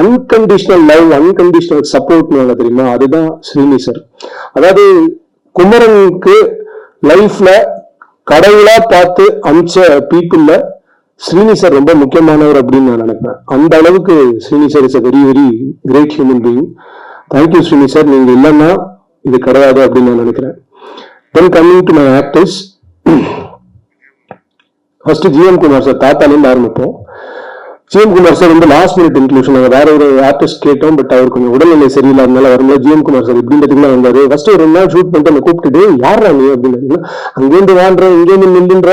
அன்கண்டிஷனல் லவ், அன்கண்டிஷனல் சப்போர்ட் தெரியுமா, அதுதான் ஸ்ரீனி சார். அதாவது குமரனுக்கு லைஃப்ல கடவுளா பார்த்து அமிச்ச பீப்புள்ல ஸ்ரீனி சார் ரொம்ப முக்கியமானவர் அப்படின்னு நான் நினைப்பேன். அந்த அளவுக்கு Srini sir is a very very great human being. Thank you Srini sir, நீங்க இல்லைன்னா இது கிடையாது அப்படின்னு நான் நினைக்கிறேன். Then coming to my actors, first GM Kumar sir, தாத்தாலேருந்து ஆரம்பிப்போம். ஜிஎம் குமார் சார் வந்து லாஸ்ட் மினிட் இன்க்ளூஷன். நாங்கள் வேற ஒரு ஆர்டிஸ்ட் கேட்டோம், பட் அவர் கொஞ்சம் உடல்நிலை சரியில்லாதனால வரும்போது ஜிஎம் குமார் சார் இப்படின்றதுக்குள்ள வந்தாரு. ஃபர்ஸ்ட் ஒரு 2 நாள் ஷூட் பண்ணிட்டு அந்த கூப்பிட்டுட்டு யாரா நீ அப்படின்னு, அங்கேருந்து வான்ற இங்கேருந்து நின்றுன்ற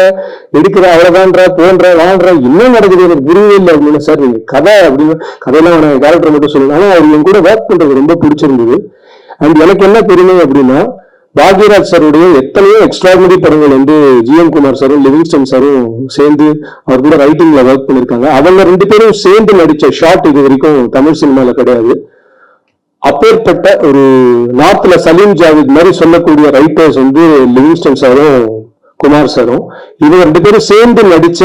எடுக்கிற அவ்வளவுதான்ற போன்ற வான்ற என்ன நடக்குது எனக்கு புரியவே இல்லை அப்படின்னு. சார் நீங்க கதை அப்படின்னு கதையெல்லாம் நான் கேரக்டர் மட்டும் சொல்லணும். ஆனால் அவர் என் கூட ஒர்க் பண்றது ரொம்ப பிடிச்சிருந்தது. அண்ட் எனக்கு என்ன பெருமை அப்படின்னா, பாக்யராஜ் சாருடைய எத்தனையோ எக்ஸ்ட்ராடினரி படங்கள் வந்து ஜிஎம் குமார் சாரும் லிவிங்ஸ்டன் சாரும் சேர்ந்து அவர் கூட ரைட்டிங்ல ஒர்க் பண்ணிருக்காங்க. அவங்க 2 பேரும் சேர்ந்து நடிச்ச ஷாட் இது வரைக்கும் தமிழ் சினிமால கிடையாது. அப்பேற்பட்ட ஒரு நார்த்ல சலீம் ஜாவித் மாதிரி சொல்லக்கூடிய ரைட்டர்ஸ் வந்து லிவிங்ஸ்டன் சாரும் குமார் சாரும், இவங்க 2 பேரும் சேர்ந்து நடிச்ச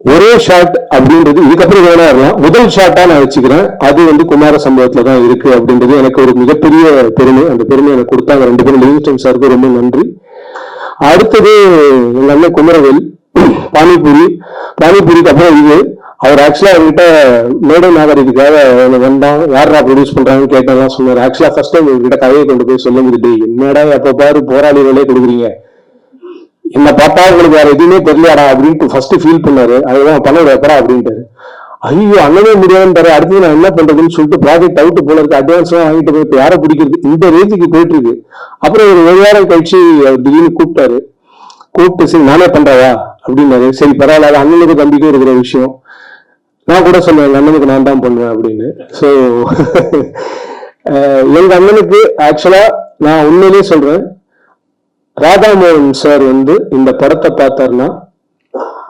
ஒரே ஷாட் அப்படின்றது இதுக்கப்புறம் வேணா இருக்கலாம், முதல் ஷாட்டா நான் வச்சுக்கிறேன். அது வந்து குமார சம்பவத்துல தான் இருக்கு அப்படின்றது எனக்கு ஒரு மிகப்பெரிய பெருமை. அந்த பெருமை எனக்கு கொடுத்தாங்க 2 பேரும். லிவிங்ஸ்டன் சாருக்கு ரொம்ப நன்றி. அடுத்தது எங்க அண்ணன் குமரவேல், பானிபூரிக்கு அப்புறம் இது அவர் ஆக்சுவலா அவர்கிட்ட மேடை நாகரிகத்துக்காக வந்தான், யாரா ப்ரொடியூஸ் பண்றாங்கன்னு கேட்டதான் சொன்னார். ஆக்சுவலா ஃபர்ஸ்ட் டைம் எங்ககிட்ட கதையை கொண்டு போய் சொல்ல முடியுது, என்னடா எப்ப பாரு போராளிகளே கொடுக்குறீங்க, என்ன பார்த்தா உங்களுக்கு வேற எதுவுமே தெரியலையாடா அப்படின்ட்டு ஃபர்ஸ்ட் ஃபீல் பண்ணாரு. அதுதான் பண்ண வைப்படா அப்படின்ட்டு. ஐயோ அண்ணனே முடியாதுன்னு அடுத்து நான் என்ன பண்றதுன்னு சொல்லிட்டு ப்ராஜெக்ட் அவுட் போல இருக்கு, அட்வான்ஸ் எல்லாம் வாங்கிட்டு போய் யாரை பிடிக்கிறது இந்த ரேஞ்சுக்கு போயிட்டு இருக்கு. அப்புறம் ஒரு 1 வாரம் கழிச்சு திடீர்னு கூப்பிட்டு சரி நானே பண்றவா அப்படின்னாரு. சரி பரவாயில்ல, அண்ணனுக்கு தம்பிக்கும் இருக்கிற விஷயம். நான் கூட சொன்னேன் எங்க அண்ணனுக்கு நான் தான் பண்ணுவேன் அப்படின்னு. ஸோ எங்க அண்ணனுக்கு ஆக்சுவலா நான் உண்மையிலேயே சொல்றேன், ராதாமோகன் சார் வந்து இந்த படத்தை பார்த்தாருன்னா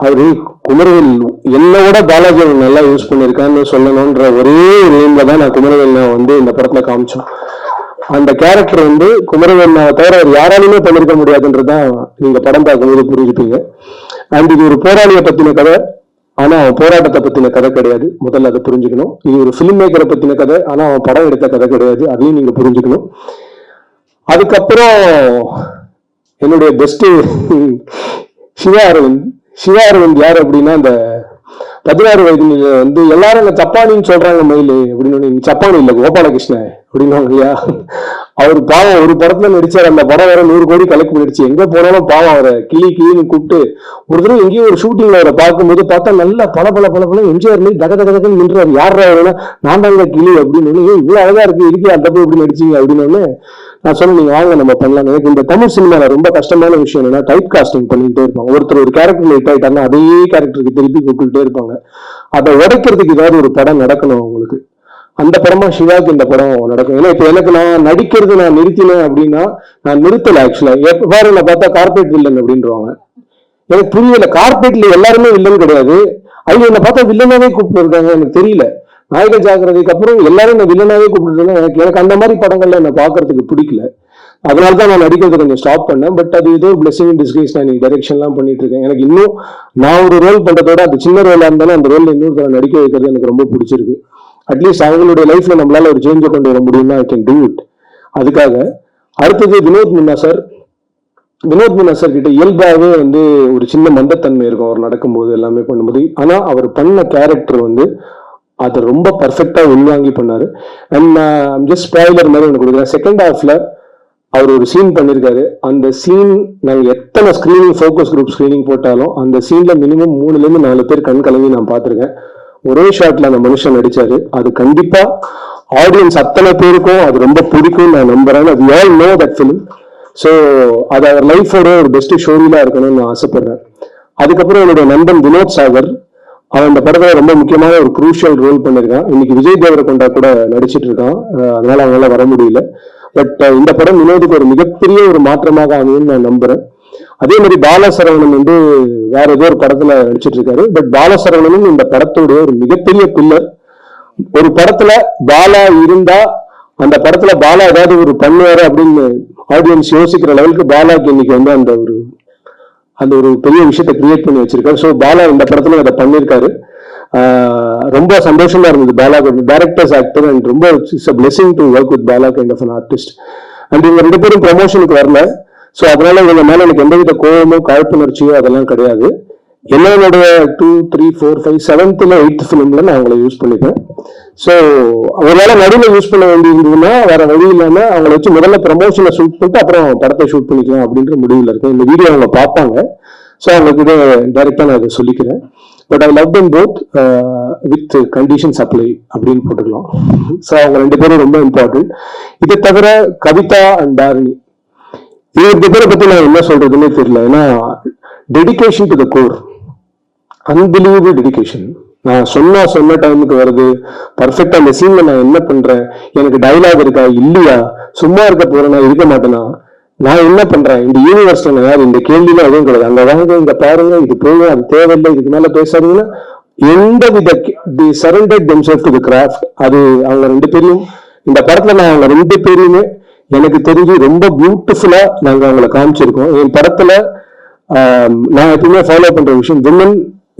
அவரு குமரவேல் என்னோட பாலாஜி நல்லா யூஸ் பண்ணிருக்கான்னு சொல்லணும்ன்ற ஒரே எய்ம்ல தான் நான் குமரவேல் வந்து இந்த படத்துல காமிச்சோம். அந்த கேரக்டர் வந்து குமரவேல் தவிர அவர் யாராலுமே பண்ணிருக்க முடியாதுன்றதுதான் நீங்க படம் பார்க்கும்போது புரிஞ்சுப்பீங்க. அண்ட் இது ஒரு போராளியை பத்தின கதை, ஆனா அவன் போராட்டத்தை பத்தின கதை கிடையாது. முதல்ல அதை புரிஞ்சுக்கணும். இது ஒரு பிலிம் மேக்கரை பத்தின கதை, ஆனா அவன் படம் எடுத்த கதை கிடையாது. அதையும் நீங்க புரிஞ்சுக்கணும். அதுக்கப்புறம் என்னுடைய பெஸ்ட் சிவா அரவிந்த் யார் அப்படின்னா, அந்த 16 வயது வந்து எல்லாரும் இந்த சப்பானின்னு சொல்றாங்க மயிலு அப்படின்னு, சப்பானி இல்ல கோபாலகிருஷ்ணன் அப்படின்னா இல்லையா, அவர் பாவம் ஒரு படத்துல நடிச்சார். அந்த படம் வேற 100 கோடி கலெக்ட் பண்ணிடுச்சு. எங்க போனாலும் பாவம் அவரை கிளின்னு கூப்பிட்டு ஒரு தடவை எங்கேயும் ஒரு ஷூட்டிங்ல அவரை பார்க்கும்போது பார்த்தா நல்லா பல எம்ஜிஆர் மாதிரி தகன்னு நின்றாரு. யாரா வேணா நான் தாங்க கிளி அப்படின்னு, இவ்வளவு அழகா இருக்கு இருக்கே அந்த போய் எப்படி நடிச்சீங்க அப்படின்னு நான் சொன்னேன், நீங்க வாங்க நம்ம பண்ணலாம். எனக்கு இந்த தமிழ் சினிமால ரொம்ப கஷ்டமான விஷயம் என்னன்னா டைப் காஸ்டிங் பண்ணிக்கிட்டே இருப்பாங்க. ஒருத்தர் ஒரு கேரக்டர் ஹிட் ஆயிட்டாங்கன்னா அதே கேரக்டருக்கு திருப்பி கூப்பிட்டுட்டே இருப்பாங்க. அதை உடைக்கிறதுக்கு ஏதாவது ஒரு படம் நடக்கணும் அவங்களுக்கு. அந்த படமா சிவாக்கு இந்த படம் நடக்கும். ஏன்னா இப்ப எனக்கு நான் நடிக்கிறது நான் நிறுத்தினேன் அப்படின்னா, நான் நிறுத்தல. ஆக்சுவலா எப்ப பாரு நான் பார்த்தா கார்பரேட் வில்லன் அப்படின்றவாங்க. எனக்கு புரியல, கார்பரேட்ல எல்லாருமே வில்லன் கிடையாது. அவங்க என்ன பார்த்தா வில்லனாவே கூப்பிட்டு இருக்காங்க. எனக்கு தெரியல. நாயக ஜாக்கிரதைக்கு அப்புறம் எல்லாரும் என்ன வில்லனாவே கூப்பிட்டு எனக்கு அந்த மாதிரி படங்கள்ல என்ன பாக்குறதுக்கு பிடிக்கல. அதனாலதான் நான் நடிக்கிறது கொஞ்சம் ஸ்டாப் பண்ணேன். பட் அது ஏதோ பிளஸிங் டிஸ்கைஸ் நான் டைரக்ஷன் எல்லாம் பண்ணிட்டு இருக்கேன். எனக்கு இன்னும் நான் ஒரு ரோல் பண்றதோட அது சின்ன ரோலா இருந்தாலும் அந்த ரோல் இன்னொரு நடிக்க வைக்கிறது எனக்கு ரொம்ப பிடிச்சிருக்கு. அட்லீஸ்ட் அவங்களுடைய லைஃப்ல நம்மளால ஒரு சேஞ்சை கொண்டு வர முடியும்னா ஐ கேன் டூ இட். அதுக்காக அடுத்தது வினோத் முன்னா சார் கிட்ட இயல்பாகவே வந்து ஒரு சின்ன மந்தத்தன்மை இருக்கும் அவர் நடக்கும்போது எல்லாமே பண்ணும்போது. ஆனா அவர் பண்ண கேரக்டர் வந்து அதை ரொம்ப பர்ஃபெக்டா உள்வாங்கி பண்ணாரு. அண்ட் நான் ஜஸ்ட் ஸ்பாயிலர் மாதிரி எனக்கு கொடுக்குறேன். செகண்ட் ஹாஃப்ல அவர் ஒரு சீன் பண்ணிருக்காரு. அந்த சீன் நாங்க எத்தனை ஸ்கிரீனிங் ஃபோக்கஸ் குரூப் ஸ்கிரீனிங் போட்டாலும் அந்த சீன்ல மினிமம் 3-4 பேர் கண் கலங்கி நான் பார்த்திருக்கேன். ஒரே ஷாட்ல அந்த மனுஷன் நடிச்சாரு. அது கண்டிப்பா ஆடியன்ஸ் அத்தனை பேருக்கும் அது ரொம்ப பிடிக்கும் நான் நம்புறேன். அது all know that film. So அது அவர் லைஃபோட ஒரு பெஸ்ட் ஸ்டோரியில இருக்கணும்னு நான் ஆசைப்படுறேன். அதுக்கப்புறம் என்னுடைய நண்பன் வினோத் சாகர், அவன் இந்த படத்துல ரொம்ப முக்கியமான ஒரு குரூஷியல் ரோல் பண்ணிருக்கான். இன்னைக்கு விஜய் தேவரகொண்டா கூட நடிச்சிட்டு இருக்கான். அதனால அவங்களால வர முடியல. பட் இந்த படம் வினோதுக்கு ஒரு மிகப்பெரிய ஒரு மாற்றமாக அமையும் நான் நம்புறேன். அதே மாதிரி பாலசரவணன் வந்து வேற ஏதோ ஒரு படத்துல நடிச்சிட்டு இருக்காரு. பட் பாலசரவணனும் இந்த படத்துடைய ஒரு மிகப்பெரிய பில்லர். ஒரு படத்துல பாலா இருந்தா அந்த படத்துல பாலா ஏதாவது ஒரு பண்ணுவாரு அப்படின்னு ஆடியன்ஸ் யோசிக்கிற லெவலுக்கு பாலாக்கு இன்னைக்கு வந்து அந்த ஒரு பெரிய விஷயத்தை கிரியேட் பண்ணி வச்சிருக்காரு. ஸோ பாலா இந்த படத்துல அதை பண்ணியிருக்காரு. ரொம்ப சந்தோஷமா இருந்தது. பாலா டைரக்டர்ஸ் ஆக்டர் அண்ட் ரொம்ப it's a blessing to work with Bala kind of an artist. And இவங்க 2 பேரும் ப்ரமோஷனுக்கு வரல. ஸோ அதனால இவங்க மேல எனக்கு எந்தவித கோபமோ காழ்ப்புணர்ச்சியோ அதெல்லாம் கிடையாது. என்னோட 2, 3, 4, 5, 7th 8th ஃபிலிம்ல நான் அவங்களை யூஸ் பண்ணிப்பேன். ஸோ அவங்களால நடுவில் யூஸ் பண்ண வேண்டி இருந்ததுன்னா வேற வழி இல்லாம அவங்களை வச்சு முதல்ல ப்ரமோஷனை ஷூட் பண்ணிட்டு அப்புறம் படத்தை ஷூட் பண்ணிக்கலாம் அப்படின்ற முடிவில் இருக்கேன். இந்த வீடியோ அவங்க பார்ப்பாங்க. ஸோ அவங்களுக்கு இதை டைரக்டா நான் இதை சொல்லிக்கிறேன். But I love them both with conditions apply அப்படின்னு போட்டுக்கலாம். ஸோ அவங்க 2 பேரும் ரொம்ப இம்பார்ட்டன்ட். இதை தவிர கவிதா அண்ட் தாரிணி, இது 2 பேரை பத்தி நான் என்ன சொல்றதுன்னே தெரியல. ஏன்னா dedication to the core, unbelievable dedication. நான் சொன்ன டைமுக்கு வருது, பர்ஃபெக்டா அந்த சீன்ல நான் என்ன பண்றேன், எனக்கு டைலாக் இருக்கா இல்லையா, சும்மா இருக்க போறேனா இருக்க மாட்டேனா, நான் என்ன பண்றேன், இந்த யூனிவர்ஸ்ல நான் யார், இந்த கேள்வியில எதுவும் கிடையாது. அங்க வாங்க, இங்க பாருங்க, இது போகும், அது தேவையில்லை, இதுக்கு மேல பேசாதீங்கன்னா எந்த வித the surrendered themselves to the craft. அது அவங்க 2 பேரையும் இந்த படத்துல நான் அவங்க 2 பேரையுமே எனக்கு தெரிஞ்சு ரொம்ப பியூட்டிஃபுல்லா நாங்க அவங்களை காமிச்சிருக்கோம். என் படத்துல நான் எப்பவுமே ஃபாலோ பண்ற விஷயம், விமன்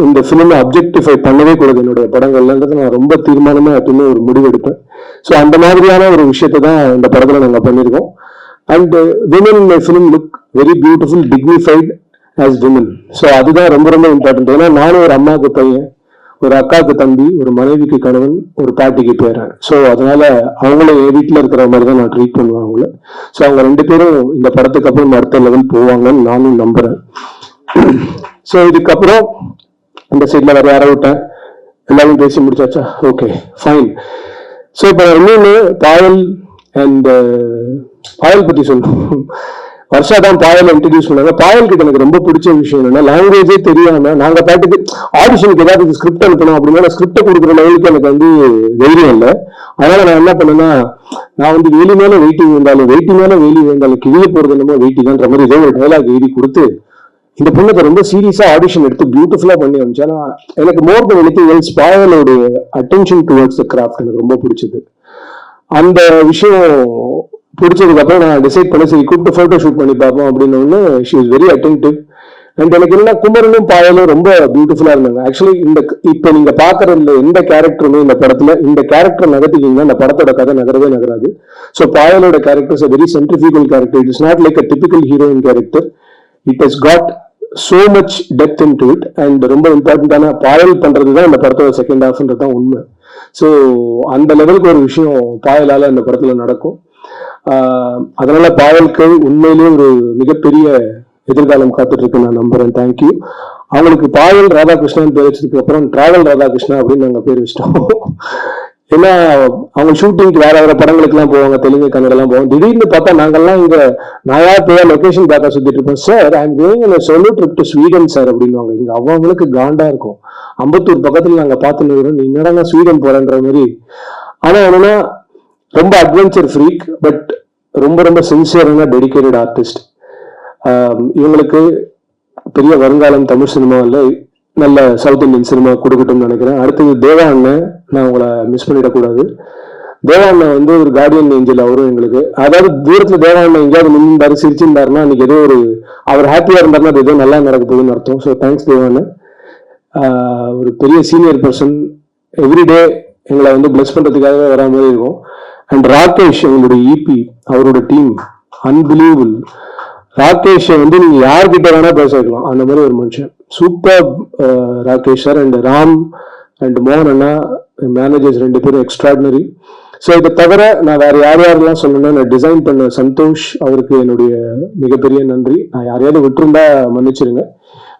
இந்த பிலிம் அப்ஜெக்டிஃபை பண்ணவே கூடாது என்னுடைய படங்கள்ன்றது நான் ரொம்ப தீர்மானமா எப்பவுமே ஒரு முடிவெடுப்பேன். ஸோ அந்த மாதிரியான ஒரு விஷயத்தை தான் இந்த படத்துல நாங்கள் பண்ணியிருக்கோம். And women in my film look very beautiful, dignified as women. So அதுதான் ரொம்ப ரொம்ப இம்பார்ட்டன்ட். ஏன்னா நானும் ஒரு அம்மாவுக்கு பையன், ஒரு அக்காவுக்கு தம்பி, ஒரு மனைவிக்கு கணவன், ஒரு பாட்டிக்கு பேரன். ஸோ அதனால அவங்களும் என் வீட்டில் இருக்கிற மாதிரி தான் நான் ட்ரீட் பண்ணுவேன் அவங்கள. ஸோ அவங்க 2 பேரும் இந்த படத்துக்கு அப்புறம் அடுத்த லெவல் போவாங்கன்னு நானும் நம்புறேன். ஸோ இதுக்கப்புறம் இந்த சைட்ல வேற யாரை விட்டேன், எல்லாரும் பேசி முடிச்சாச்சா? Okay, fine. ஸோ இப்போ இன்னொன்று பாயல் அண்ட் பாயல் பத்தி சொல்லணும். வருஷா தான் பாயல் இன்ட்ரடியூஸ் பண்ணாங்க. பாயல் கிட்ட எனக்கு ரொம்ப பிடிச்ச விஷயம் என்னன்னா, லாங்குவேஜே தெரியாம நாங்க பாட்டுக்கு ஆடிஷனுக்கு ஏதாவது ஸ்கிரிப்ட் அனுப்பணும் அப்படின்னா ஸ்கிரிப்ட் கொடுக்குற லெவலுக்கு எனக்கு தைரியம் இல்லை. அதனால நான் என்ன பண்ணேன்னா, நான் வேலி மேல வெயிட்டி விழுந்தாலும் வெயிட்டி மேல வேலி விழுந்தாலும் கிழிய போறது என்னமோ வெயிட்டி தான்ற மாதிரி ஏதோ ஒரு டைலாக் எழுதி கொடுத்து இந்த பொண்ணுக்கு ரொம்ப சீரியஸா ஆடிஷன் எடுத்து பியூட்டிஃபுல்லா பண்ணி வந்துச்சு. ஆனா எனக்கு மோர் தென் எனிதிங் எல்ஸ் பாயலோட அட்டென்ஷன் டுவர்ட்ஸ் த கிராஃப்ட் எனக்கு ரொம்ப பிடிச்சது. அந்த விஷயம் பிடிச்சதுக்கு அப்புறம் நான் டிசைட் பண்ண, சரி கூப்பிட்டு போட்டோ ஷூட் பண்ணி பார்ப்போம் அப்படின்னு. She is very attentive. And எனக்கு என்ன, குமரனும் பாயலும் ரொம்ப பியூட்டிஃபுல்லா இருந்தாங்க. ஆக்சுவலி இப்ப நீங்க பாக்குறதுல எந்த கேரக்டருமே இந்த படத்துல இந்த கேரக்டர் நகர்த்திக்கிங்கன்னா இந்த படத்தோட கதை நகரவே நகராது. ஸோ பாயலோட character is very centrifugal character. It is not like a typical heroine character. It has got so much depth into it. and ரொம்ப இம்பார்ட்டன்டான பாயல் பண்றது தான் இந்த படத்தோட செகண்ட் ஹாஃப்ன்றது தான் உண்மை. ஸோ அந்த லெவலுக்கு ஒரு விஷயம் பாயலால இந்த படத்துல நடக்கும். அதனால பாயலுக்கு உண்மையிலேயே ஒரு மிகப்பெரிய எதிர்காலம் காத்துட்டு இருக்கு நான் நம்புறேன். தேங்க்யூ. அவங்களுக்கு பாயல் ராதாகிருஷ்ணன் பேர் வச்சதுக்கு அப்புறம் டிராவல் ராதாகிருஷ்ணா அப்படின்னு நாங்கள் பேர் வச்சிட்டோம். ஏன்னா அவங்க ஷூட்டிங்க்கு வேற வேற படங்களுக்கு எல்லாம் போவாங்க, தெலுங்கு கன்னடம் எல்லாம் போவோம். திடீர்னு பார்த்தா நாங்கெல்லாம் இங்க நாயா போய் லொகேஷன் பார்க்க சுத்திட்டு இருப்போம். Sir I am going in a solo trip to Sweden sir அப்படின்வாங்க. இங்க அவங்களுக்கு காண்டா இருக்கும். அம்பத்தூர் பக்கத்துல நாங்க பார்த்துன்னு நீ என்னடா ஸ்வீடன் போறேன்ற மாதிரி. ஆனா என்னன்னா ரொம்ப அட்வென்ச்சர் ஃப்ரீக், பட் ரொம்ப ரொம்ப சின்சியரான டெடிகேட்டட் ஆர்டிஸ்ட். இவங்களுக்கு பெரிய வருங்காலம் தமிழ் சினிமாவில் நல்ல சவுத் இந்தியன் சினிமா கொடுக்கட்டும்னு நினைக்கிறேன். அடுத்தது தேவா அண்ணன், நான் உங்களை மிஸ் பண்ணிடக்கூடாது. தேவா அண்ணன் ஒரு கார்டியன் ஏஞ்சல் அவரும் எங்களுக்கு. அதாவது தூரத்துல தேவா அண்ணன் எங்கேயாவது நின்றுந்தாரு சிரிச்சிருந்தாருன்னா அன்னைக்கு ஏதோ அவர் ஹாப்பியா இருந்தாருன்னா அது ஏதோ நல்லா நடக்க போகுதுன்னு அர்த்தம். ஸோ தேங்க்ஸ் தேவா அண்ணன். ஒரு பெரிய சீனியர் பர்சன், எவ்ரிடே எங்களை பிளஸ் பண்றதுக்காகவே வரா மாதிரி இருக்கும். அண்ட் ராகேஷ் எங்களுடைய இபி, அவரோட டீம் அன்பிலீவபிள். ராகேஷை நீங்க யார்கிட்ட வேணா பேச வைக்கலாம், அந்த மாதிரி ஒரு மனுஷன். Super Rakesh sir. And Ram and மோகன் அண்ணா மேனேஜர்ஸ் 2 பேரும் எக்ஸ்ட்ராடினரி. ஸோ இதை தவிர நான் வேற யாரெல்லாம் சொல்லணும்னா, நான் டிசைன் பண்ண சந்தோஷ், அவருக்கு என்னுடைய மிகப்பெரிய நன்றி. நான் யாரையாவது விட்டுருந்தா மன்னிச்சிருங்க.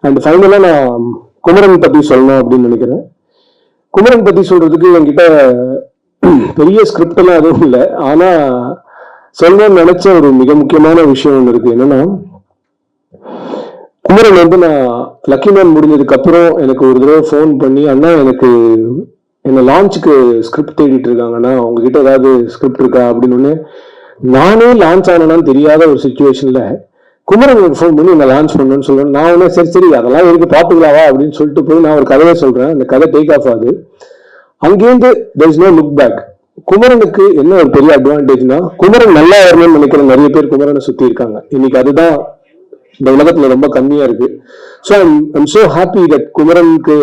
அண்ட் ஃபைனலா நான் குமரன் பத்தி சொல்லணும் அப்படின்னு நினைக்கிறேன். குமரன் பத்தி சொல்றதுக்கு என்கிட்ட பெரிய ஸ்கிரிப்ட் எல்லாம் எதுவும் இல்லை. ஆனா சொல்லணும்னு நினைச்ச ஒரு மிக முக்கியமான விஷயம் ஒன்று இருக்கு. என்னன்னா, குமரன் நான் லக்கி மேன் முடிஞ்சதுக்கு அப்புறம் எனக்கு ஒரு தடவை ஃபோன் பண்ணி, அண்ணா எனக்கு என்ன லான்ச்சுக்கு ஸ்கிரிப்ட் தேடிட்டு இருக்காங்கன்னா உங்ககிட்ட ஏதாவது ஸ்கிரிப்ட் இருக்கா அப்படின்னு. நானே லான்ச் ஆனான்னு தெரியாத ஒரு சுச்சுவேஷன்ல குமரன் எனக்கு ஃபோன் பண்ணி என்ன லான்ச் பண்ணணும்னு சொல்றேன். நான் உடனே சரி அதெல்லாம் இருக்கு பாத்துக்கலாவா அப்படின்னு சொல்லிட்டு போய் நான் ஒரு கதையை சொல்றேன். அந்த கதை டேக் ஆஃப் ஆகுது. அங்கேருந்து there is no look back. குமரனுக்கு என்ன ஒரு பெரிய அட்வான்டேஜ்னா, குமரன் நல்லா வரணும்னு நினைக்கிற நிறைய பேர் குமரனை சுத்தி இருக்காங்க. இன்னைக்கு அதுதான் இந்த உலகத்துல ரொம்ப கம்மியா இருக்கு. So I'm so happy that குமரனுக்கு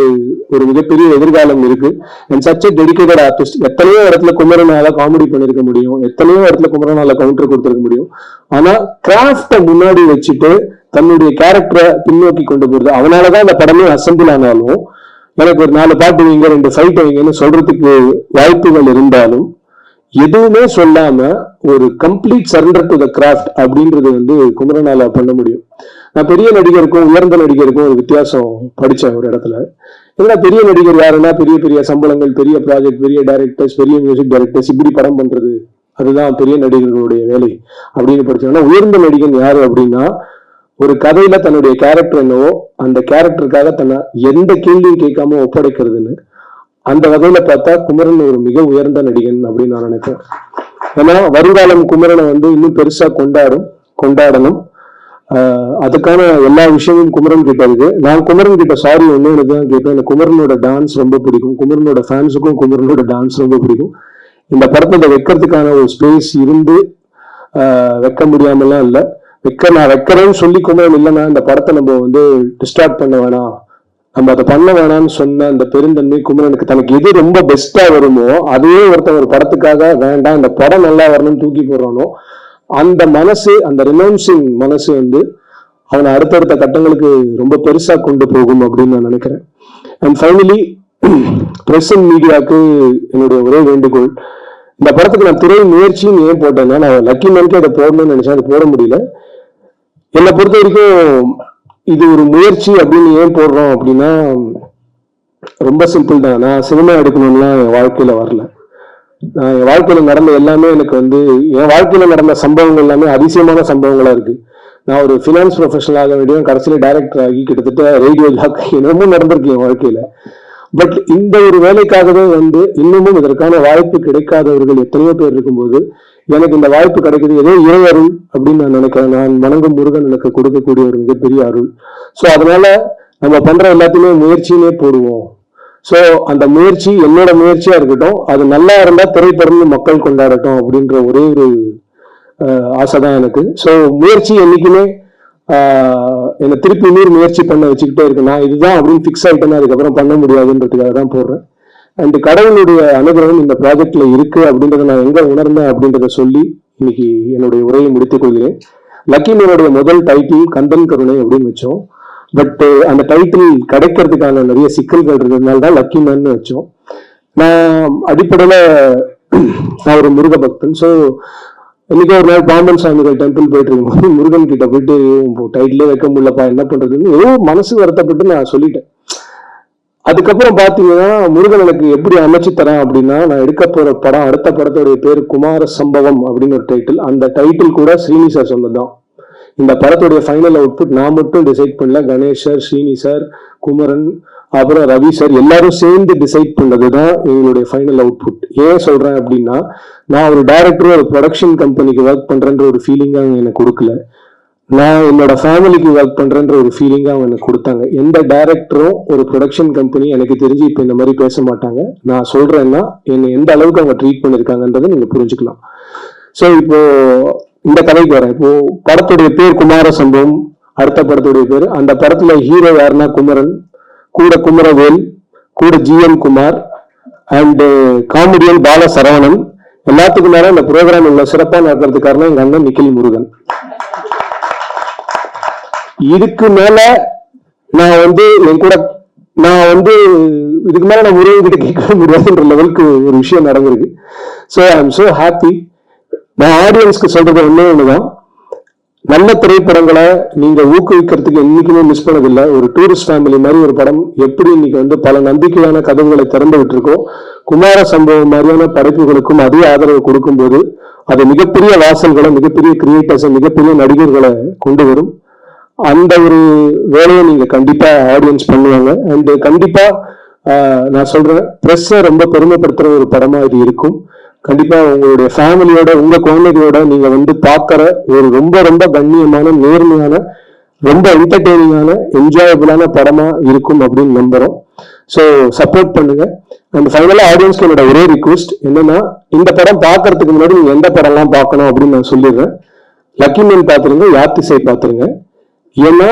ஒரு மிகப்பெரிய எதிர்காலம் இருக்கு. And such a dedicated artist. எத்தனையோ இடத்துல குமரனால காமெடி பண்ணிருக்க முடியும், எத்தனையோ இடத்துல குமரனால கவுண்டர் கொடுத்துருக்க முடியும். ஆனா கிராஃப்டை முன்னாடி வச்சுட்டு தன்னுடைய கேரக்டரை பின்னோக்கி கொண்டு போறது, அவனாலதான் இந்த படமே அசம்பிள் ஆனாலும் எனக்கு ஒரு 4 பாட்டு வைங்க 2 ஃபைட் வைங்கன்னு சொல்றதுக்கு வாய்ப்புகள் இருந்தாலும் எதுவுமே சொல்லாம ஒரு complete surrender to the craft அப்படின்றது குமரனால பண்ண முடியும். நான் பெரிய நடிகருக்கும் உயர்ந்த நடிகருக்கும் ஒரு வித்தியாசம் படித்தேன் ஒரு இடத்துல. ஏன்னா பெரிய நடிகர் யாருன்னா பெரிய பெரிய சம்பளங்கள், பெரிய ப்ராஜெக்ட், பெரிய டைரக்டர்ஸ், பெரிய மியூசிக் டைரக்டர்ஸ், இப்படி படம் பண்றது, அதுதான் பெரிய நடிகர்களுடைய வேலை அப்படின்னு படிச்சோம்னா, உயர்ந்த நடிகன் யாரு அப்படின்னா ஒரு கதையில தன்னுடைய கேரக்டர் என்னவோ அந்த கேரக்டருக்காக தன்னை எந்த கேள்வியும் கேட்காம ஒப்படைக்கிறதுன்னு. அந்த வகையில பார்த்தா குமரன் ஒரு மிக உயர்ந்த நடிகன் அப்படின்னு நான் நினைக்கிறேன். ஏன்னா வருங்காலம் குமரனை வந்து இன்னும் பெருசா கொண்டாடணும். அதுக்கான எல்லா விஷயமும் குமரன் கிட்ட இருக்கு. நான் குமரன் கிட்ட சாரி ஒண்ணு தான் கேட்பேன். எனக்கு குமரனோட டான்ஸ் ரொம்ப பிடிக்கும். குமரனோட ஃபேன்ஸுக்கும் குமரனோட டான்ஸ் ரொம்ப பிடிக்கும். இந்த படத்தை வைக்கிறதுக்கான ஒரு ஸ்பேஸ் இருந்து வைக்க முடியாமலாம் இல்லை. நான் வைக்கிறேன்னு சொல்லி குமரன் இல்லைன்னா இந்த படத்தை நம்ம வந்து டிஸ்டார்ட் பண்ண வேணாம், நம்ம அதை பண்ண வேணாம்னு சொன்ன அந்த பெருந்தன்மை குமரனுக்கு. தனக்கு எது ரொம்ப பெஸ்டா வருமோ அதையே ஒருத்தன் ஒரு படத்துக்காக வேண்டாம் இந்த படம் நல்லா வரணும்னு தூக்கி போடுறானோ அந்த மனசு, அந்த ரினவுன்சிங் மனசு வந்து அவனை அடுத்தடுத்த கட்டங்களுக்கு ரொம்ப பெருசா கொண்டு போகும் அப்படின்னு நான் நினைக்கிறேன். அண்ட் ஃபைனலி பிரஸ் அண்ட் மீடியாவுக்கு என்னுடைய ஒரே வேண்டுகோள், இந்த படத்துக்கு நான் திரை முயற்சின்னு ஏன் போட்டேன்னா, நான் லக்கி மேனுக்கு அதை போடணும்னு நினைச்சேன், அது போட முடியல. என்னை பொறுத்த வரைக்கும் இது ஒரு முயற்சி அப்படின்னு ஏன் போடுறோம் அப்படின்னா ரொம்ப சிம்பிள் தான். நான் சினிமா எடுக்கணும்லாம் என் வாழ்க்கையில வரல. என் வாழ்க்கையில நடந்த எல்லாமே எனக்கு வந்து என் வாழ்க்கையில நடந்த சம்பவங்கள் எல்லாமே அதிசயமான சம்பவங்களா இருக்கு. நான் ஒரு ஃபினான்ஸ் ப்ரொஃபஷனல் ஆக வேண்டிய கடைசியில டைரக்டர் ஆகி கிட்டத்தட்ட ரேடியோ ஜாக் என்னமோ நடந்திருக்கு என் வாழ்க்கையில. பட் இந்த ஒரு வேலைக்காகவே வந்து இன்னமும் இதற்கான வாய்ப்பு கிடைக்காதவர்கள் எத்தனையோ பேர் இருக்கும்போது எனக்கு இந்த வாய்ப்பு கிடைக்குது ஏதோ அருள் அப்படின்னு நான் நினைக்கிறேன். நான் வணங்கும் முருகன் எனக்கு கொடுக்கக்கூடிய ஒரு மிகப்பெரிய அருள். ஸோ அதனால நம்ம பண்ற எல்லாத்தையுமே முயற்சியிலே போடுவோம். ஸோ அந்த முயற்சி என்னோட முயற்சியா இருக்கட்டும், அது நல்லா இருந்தா திரைப்படம் மக்கள் கொண்டாடட்டும் அப்படின்ற ஒரே ஒரு ஆசைதான் எனக்கு. ஸோ முயற்சி என்னைக்குமே என்னை திருப்பி இன்னொரு முயற்சி பண்ண வச்சுக்கிட்டே இருக்கு. நான் இதுதான் அப்படின்னு ஃபிக்ஸ் ஆகிட்டேன்னா அதுக்கப்புறம் பண்ண முடியாதுன்றதுக்காக தான் போடுறேன். அண்ட் கடவுளுடைய அனுகிரகம் இந்த ப்ராஜெக்ட்ல இருக்கு அப்படின்றத நான் எங்க உணர்ந்தேன் அப்படின்றத சொல்லி இன்னைக்கு என்னுடைய உரையை முடித்துக் கொள்கிறேன். லக்கி மேனுடைய முதல் டைட்டில் கந்தன் கருணை அப்படின்னு வச்சோம். பட் அந்த டைட்டில் கிடைக்கிறதுக்கான நிறைய சிக்கல்கள் இருக்கிறதுனால தான் லக்கி மேன்னு வச்சோம். நான் அடிப்படையில நான் ஒரு முருக பக்தன். ஸோ இன்னைக்கு ஒரு நாள் பாம்பன் சாமிகள் டெம்பிள் போயிட்டு இருக்கும்போது முருகன் கிட்ட போயிட்டு டைட்டிலே வைக்க முடியலப்பா என்ன பண்றதுன்னு ஏதோ மனசு வருத்தப்பட்டு நான் சொல்லிட்டேன். அதுக்கப்புறம் பாத்தீங்கன்னா முருகன் எனக்கு எப்படி அமைச்சு தரேன் அப்படின்னா, நான் எடுக்க போற படம் அடுத்த படத்தோடைய பேர் குமார சம்பவம் அப்படின்னு ஒரு டைட்டில். அந்த டைட்டில் கூட ஸ்ரீனி சார் சொன்னதுதான். இந்த படத்துடைய ஃபைனல் அவுட்புட் நான் மட்டும் டிசைட் பண்ணல, கணேஷ் சார், ஸ்ரீனி சார், குமரன், அப்புறம் ரவி சார் எல்லாரும் சேர்ந்து டிசைட் பண்ணதுதான் எங்களுடைய ஃபைனல் அவுட்புட். ஏன் சொல்றேன் அப்படின்னா, நான் ஒரு டைரக்டர் ஒரு ப்ரொடக்ஷன் கம்பெனிக்கு ஒர்க் பண்றேன்ற ஒரு ஃபீலிங்கா அவங்க எனக்கு கொடுக்கல, நான் என்னோட ஃபேமிலிக்கு ஒர்க் பண்றேன்ற ஒரு ஃபீலிங்கா அவங்க எனக்கு கொடுத்தாங்க. எந்த டைரக்டரும் ஒரு ப்ரொடக்ஷன் கம்பெனி எனக்கு தெரிஞ்சு இப்ப இந்த மாதிரி பேச மாட்டாங்க. நான் சொல்றேன்னா என்னை எந்த அளவுக்கு அவங்க ட்ரீட் பண்ணிருக்காங்கன்றதை நீங்க புரிஞ்சுக்கலாம். ஸோ இப்போ இந்த கதைக்கு வரேன். இப்போ படத்துடைய பேர் குமார சம்பவம், அடுத்த படத்துடைய பேர். அந்த படத்துல ஹீரோ யாருன்னா குமரன், கூட குமரவேல், கூட ஜிஎம் குமார் அண்ட் காமெடியன் பால சரவணன். எல்லாத்துக்கும் மேல இந்த ப்ரோக்ராம் உள்ள சிறப்பா நடக்கிறதுக்கு காரணம் எங்க அண்ணன் நிக்கில் முருகன். இதுக்கு மேல நான் வந்து என் கூட இதுக்கு மேல நான் முருகன் கிட்ட கேட்க முடியாதுன்ற லெவலுக்கு ஒரு விஷயம் நடந்திருக்கு. So I am so happy. நான் ஆடியன்ஸ்க்கு சொல்றது ஒண்ணுதான், நல்ல திரைப்படங்களை நீங்க ஊக்குவிக்கிறதுக்கு என்னைக்குமே மிஸ் பண்ணதில்லை. ஒரு டூரிஸ்ட் ஃபேமிலி மாதிரி ஒரு படம் எப்படி இன்னைக்கு வந்து பல நம்பிக்கையான கதவுகளை திறந்து விட்டுருக்கோம், குமார சம்பவம் மாதிரியான படைப்புகளுக்கும் அதே ஆதரவு கொடுக்கும் போது அது மிகப்பெரிய வாசல்களை, மிகப்பெரிய கிரியேட்டர்ஸ், மிகப்பெரிய நடிகர்களை கொண்டு வரும். அந்த ஒரு வேலையை நீங்க கண்டிப்பா ஆடியன்ஸ் பண்ணுவாங்க. அண்ட் கண்டிப்பா நான் சொல்றேன், பிரஸ்ஸை ரொம்ப பெருமைப்படுத்துற ஒரு படமா இது இருக்கும். கண்டிப்பா உங்களுடைய ஃபேமிலியோட, உங்க குழந்தைகளோட நீங்க வந்து பார்க்கிற ஒரு ரொம்ப ரொம்ப கண்ணியமான, நேர்மையான, ரொம்ப என்டர்டெய்னிங்கான, என்ஜாயபிளான படமா இருக்கும் அப்படின்னு நம்புறோம். ஸோ சப்போர்ட் பண்ணுங்க. அண்ட் ஃபைனலா ஆடியன்ஸ்க்கு என்னோட ஒரே ரிக்வெஸ்ட் என்னன்னா, இந்த படம் பார்க்கறதுக்கு முன்னாடி நீங்க எந்த படம்லாம் பார்க்கணும் அப்படின்னு நான் சொல்லிடுறேன். லக்கி மேன் பார்த்துருங்க, யாத்திசை பார்த்துருங்க. ஏன்னா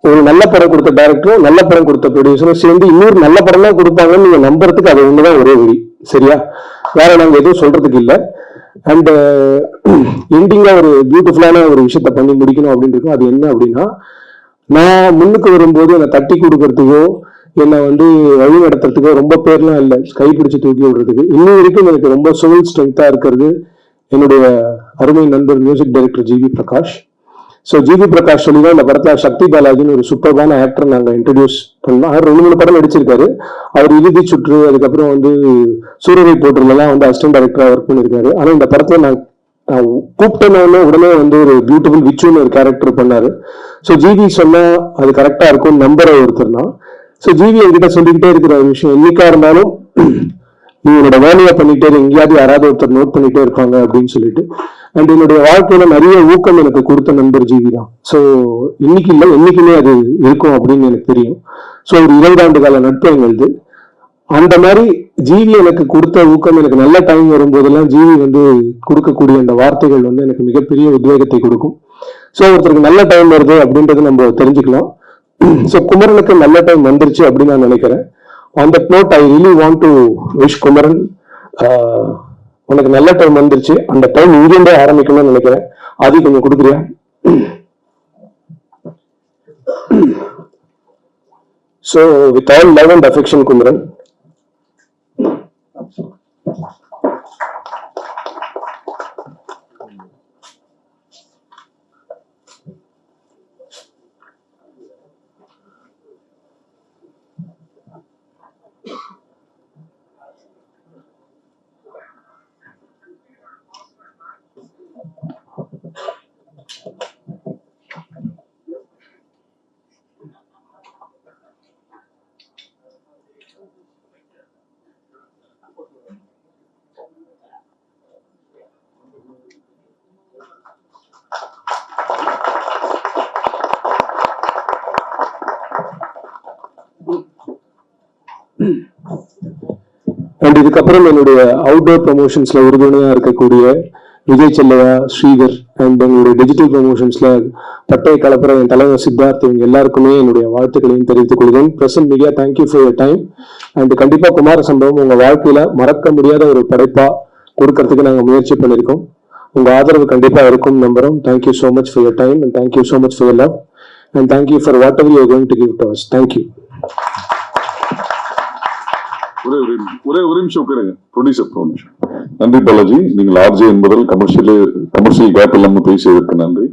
ஒரு நல்ல படம் கொடுத்த டைரக்டரும் நல்ல படம் கொடுத்த ப்ரொடியூசரும் சேர்ந்து இன்னொரு நல்ல படம் தான் கொடுப்பாங்கன்னு நீங்க நம்புறதுக்கு அது ஒண்ணுதான் ஒரே வழி. சரியா? வேற நாங்க எதுவும் சொல்றதுக்கு இல்லை. அண்ட் எண்டிங்கா ஒரு பியூட்டிஃபுல்லான ஒரு விஷயத்த பண்ணி முடிக்கணும் அப்படின்னு இருக்கும். அது என்ன அப்படின்னா, நான் முன்னுக்கு வரும்போது என்னை தட்டி கொடுக்கறதுக்கோ என்னை வந்து வழி நடத்துறதுக்கோ ரொம்ப பேர்லாம் இல்லை, கைப்பிடிச்சு தூக்கி விடுறதுக்கு. இன்னும் வரைக்கும் எனக்கு ரொம்ப சோல் ஸ்ட்ரென்த்தா இருக்கிறது என்னுடைய அருமை நண்பர் music director G V Prakash. So G V Prakash சொல்லி தான் இந்த படத்தில் சக்தி பாலாஜின்னு ஒரு சூப்பர்பான ஆக்டர் நாங்கள் இன்ட்ரடியூஸ் பண்ணோம். அவர் 2-3 படம் நடிச்சிருக்காரு. அவர் இறுதி சுற்று, அதுக்கப்புறம் வந்து சூரரை போட்டுலாம் வந்து அசிஸ்டன்ட் டைரக்டராக ஒர்க் பண்ணியிருக்காரு. ஆனால் இந்த படத்தில் நான் கூப்பிட்டேன்னு உடனே வந்து ஒரு பியூட்டிஃபுல் விச்சுன்னு ஒரு கேரக்டர் பண்ணாரு. ஸோ ஜிவி சொன்னா அது கரெக்டா இருக்கும் நம்புற ஒருத்தர் தான். ஸோ ஜிவி என்கிட்ட சொல்லிக்கிட்டே இருக்கிற ஒரு விஷயம், என்னைக்கா இருந்தாலும் நீ உன்னோட வேலையை பண்ணிட்டே எங்கேயாவது யாராவது ஒருத்தர் நோட் பண்ணிட்டே இருப்பாங்க அப்படின்னு சொல்லிட்டு. அண்ட் என்னுடைய வாழ்க்கையில நிறைய ஊக்கம் எனக்கு கொடுத்த நண்பர் ஜிவி தான். ஸோ இன்னைக்கு இல்லை, என்னைக்குமே அது இருக்கும் அப்படின்னு எனக்கு தெரியும். ஸோ ஒரு 20 ஆண்டு கால நட்பு எங்களுது. அந்த மாதிரி ஜிவி எனக்கு கொடுத்த ஊக்கம், எனக்கு நல்ல டைம் வரும்போதெல்லாம் ஜிவி வந்து கொடுக்கக்கூடிய அந்த வார்த்தைகள் வந்து எனக்கு மிகப்பெரிய உத்வேகத்தை கொடுக்கும். ஸோ ஒருத்தருக்கு நல்ல டைம் வருது அப்படின்றது நம்ம தெரிஞ்சுக்கலாம். ஸோ குமரனுக்கு நல்ல டைம் வந்துருச்சு அப்படின்னு நான் நினைக்கிறேன். On that note I really want to wish Kumaran, உனக்கு நல்ல டைம் வந்துருச்சு. அந்த டைம் இங்கிருந்தே ஆரம்பிக்கணும்னு நினைக்கிறேன். அது கொஞ்சம் கொடுக்குறியா? So with all love and affection Kumaran. And இதுக்கப்புறம் என்னுடைய அவுட்டோர் ப்ரமோஷன்ஸ்ல உறுதுணையா இருக்கக்கூடிய விஜய் செல்லையா, ஸ்ரீதர், அண்ட் எங்களுடைய டிஜிட்டல் ப்ரமோஷன்ஸ்ல பட்டையை கலப்புற என் தலைவர் சித்தார்த், இவங்க எல்லாருக்குமே என்னுடைய வாழ்த்துக்களையும் தெரிவித்துக் கொள்கிறேன். Present media, thank you for your time. And கண்டிப்பா குமார சம்பவம் உங்க வாழ்க்கையில மறக்க முடியாத ஒரு படைப்பா கொடுக்கறதுக்கு நாங்க முயற்சி பண்ணியிருக்கோம். உங்க ஆதரவு கண்டிப்பா இருக்கும் நம்புறோம். Thank you so much for your time, and thank you so much for your love, and thank you for what ever you are going to give to us. Thank you. ஒரே ஒரு நிமிஷம் உட்காருங்க. Producer promotion. நன்றி பாலாஜி, நீங்கள் ஆர்ஜே என்பதில் கமர்ஷியல் கேப் இல்லாமல் பேசியதற்கு நன்றி.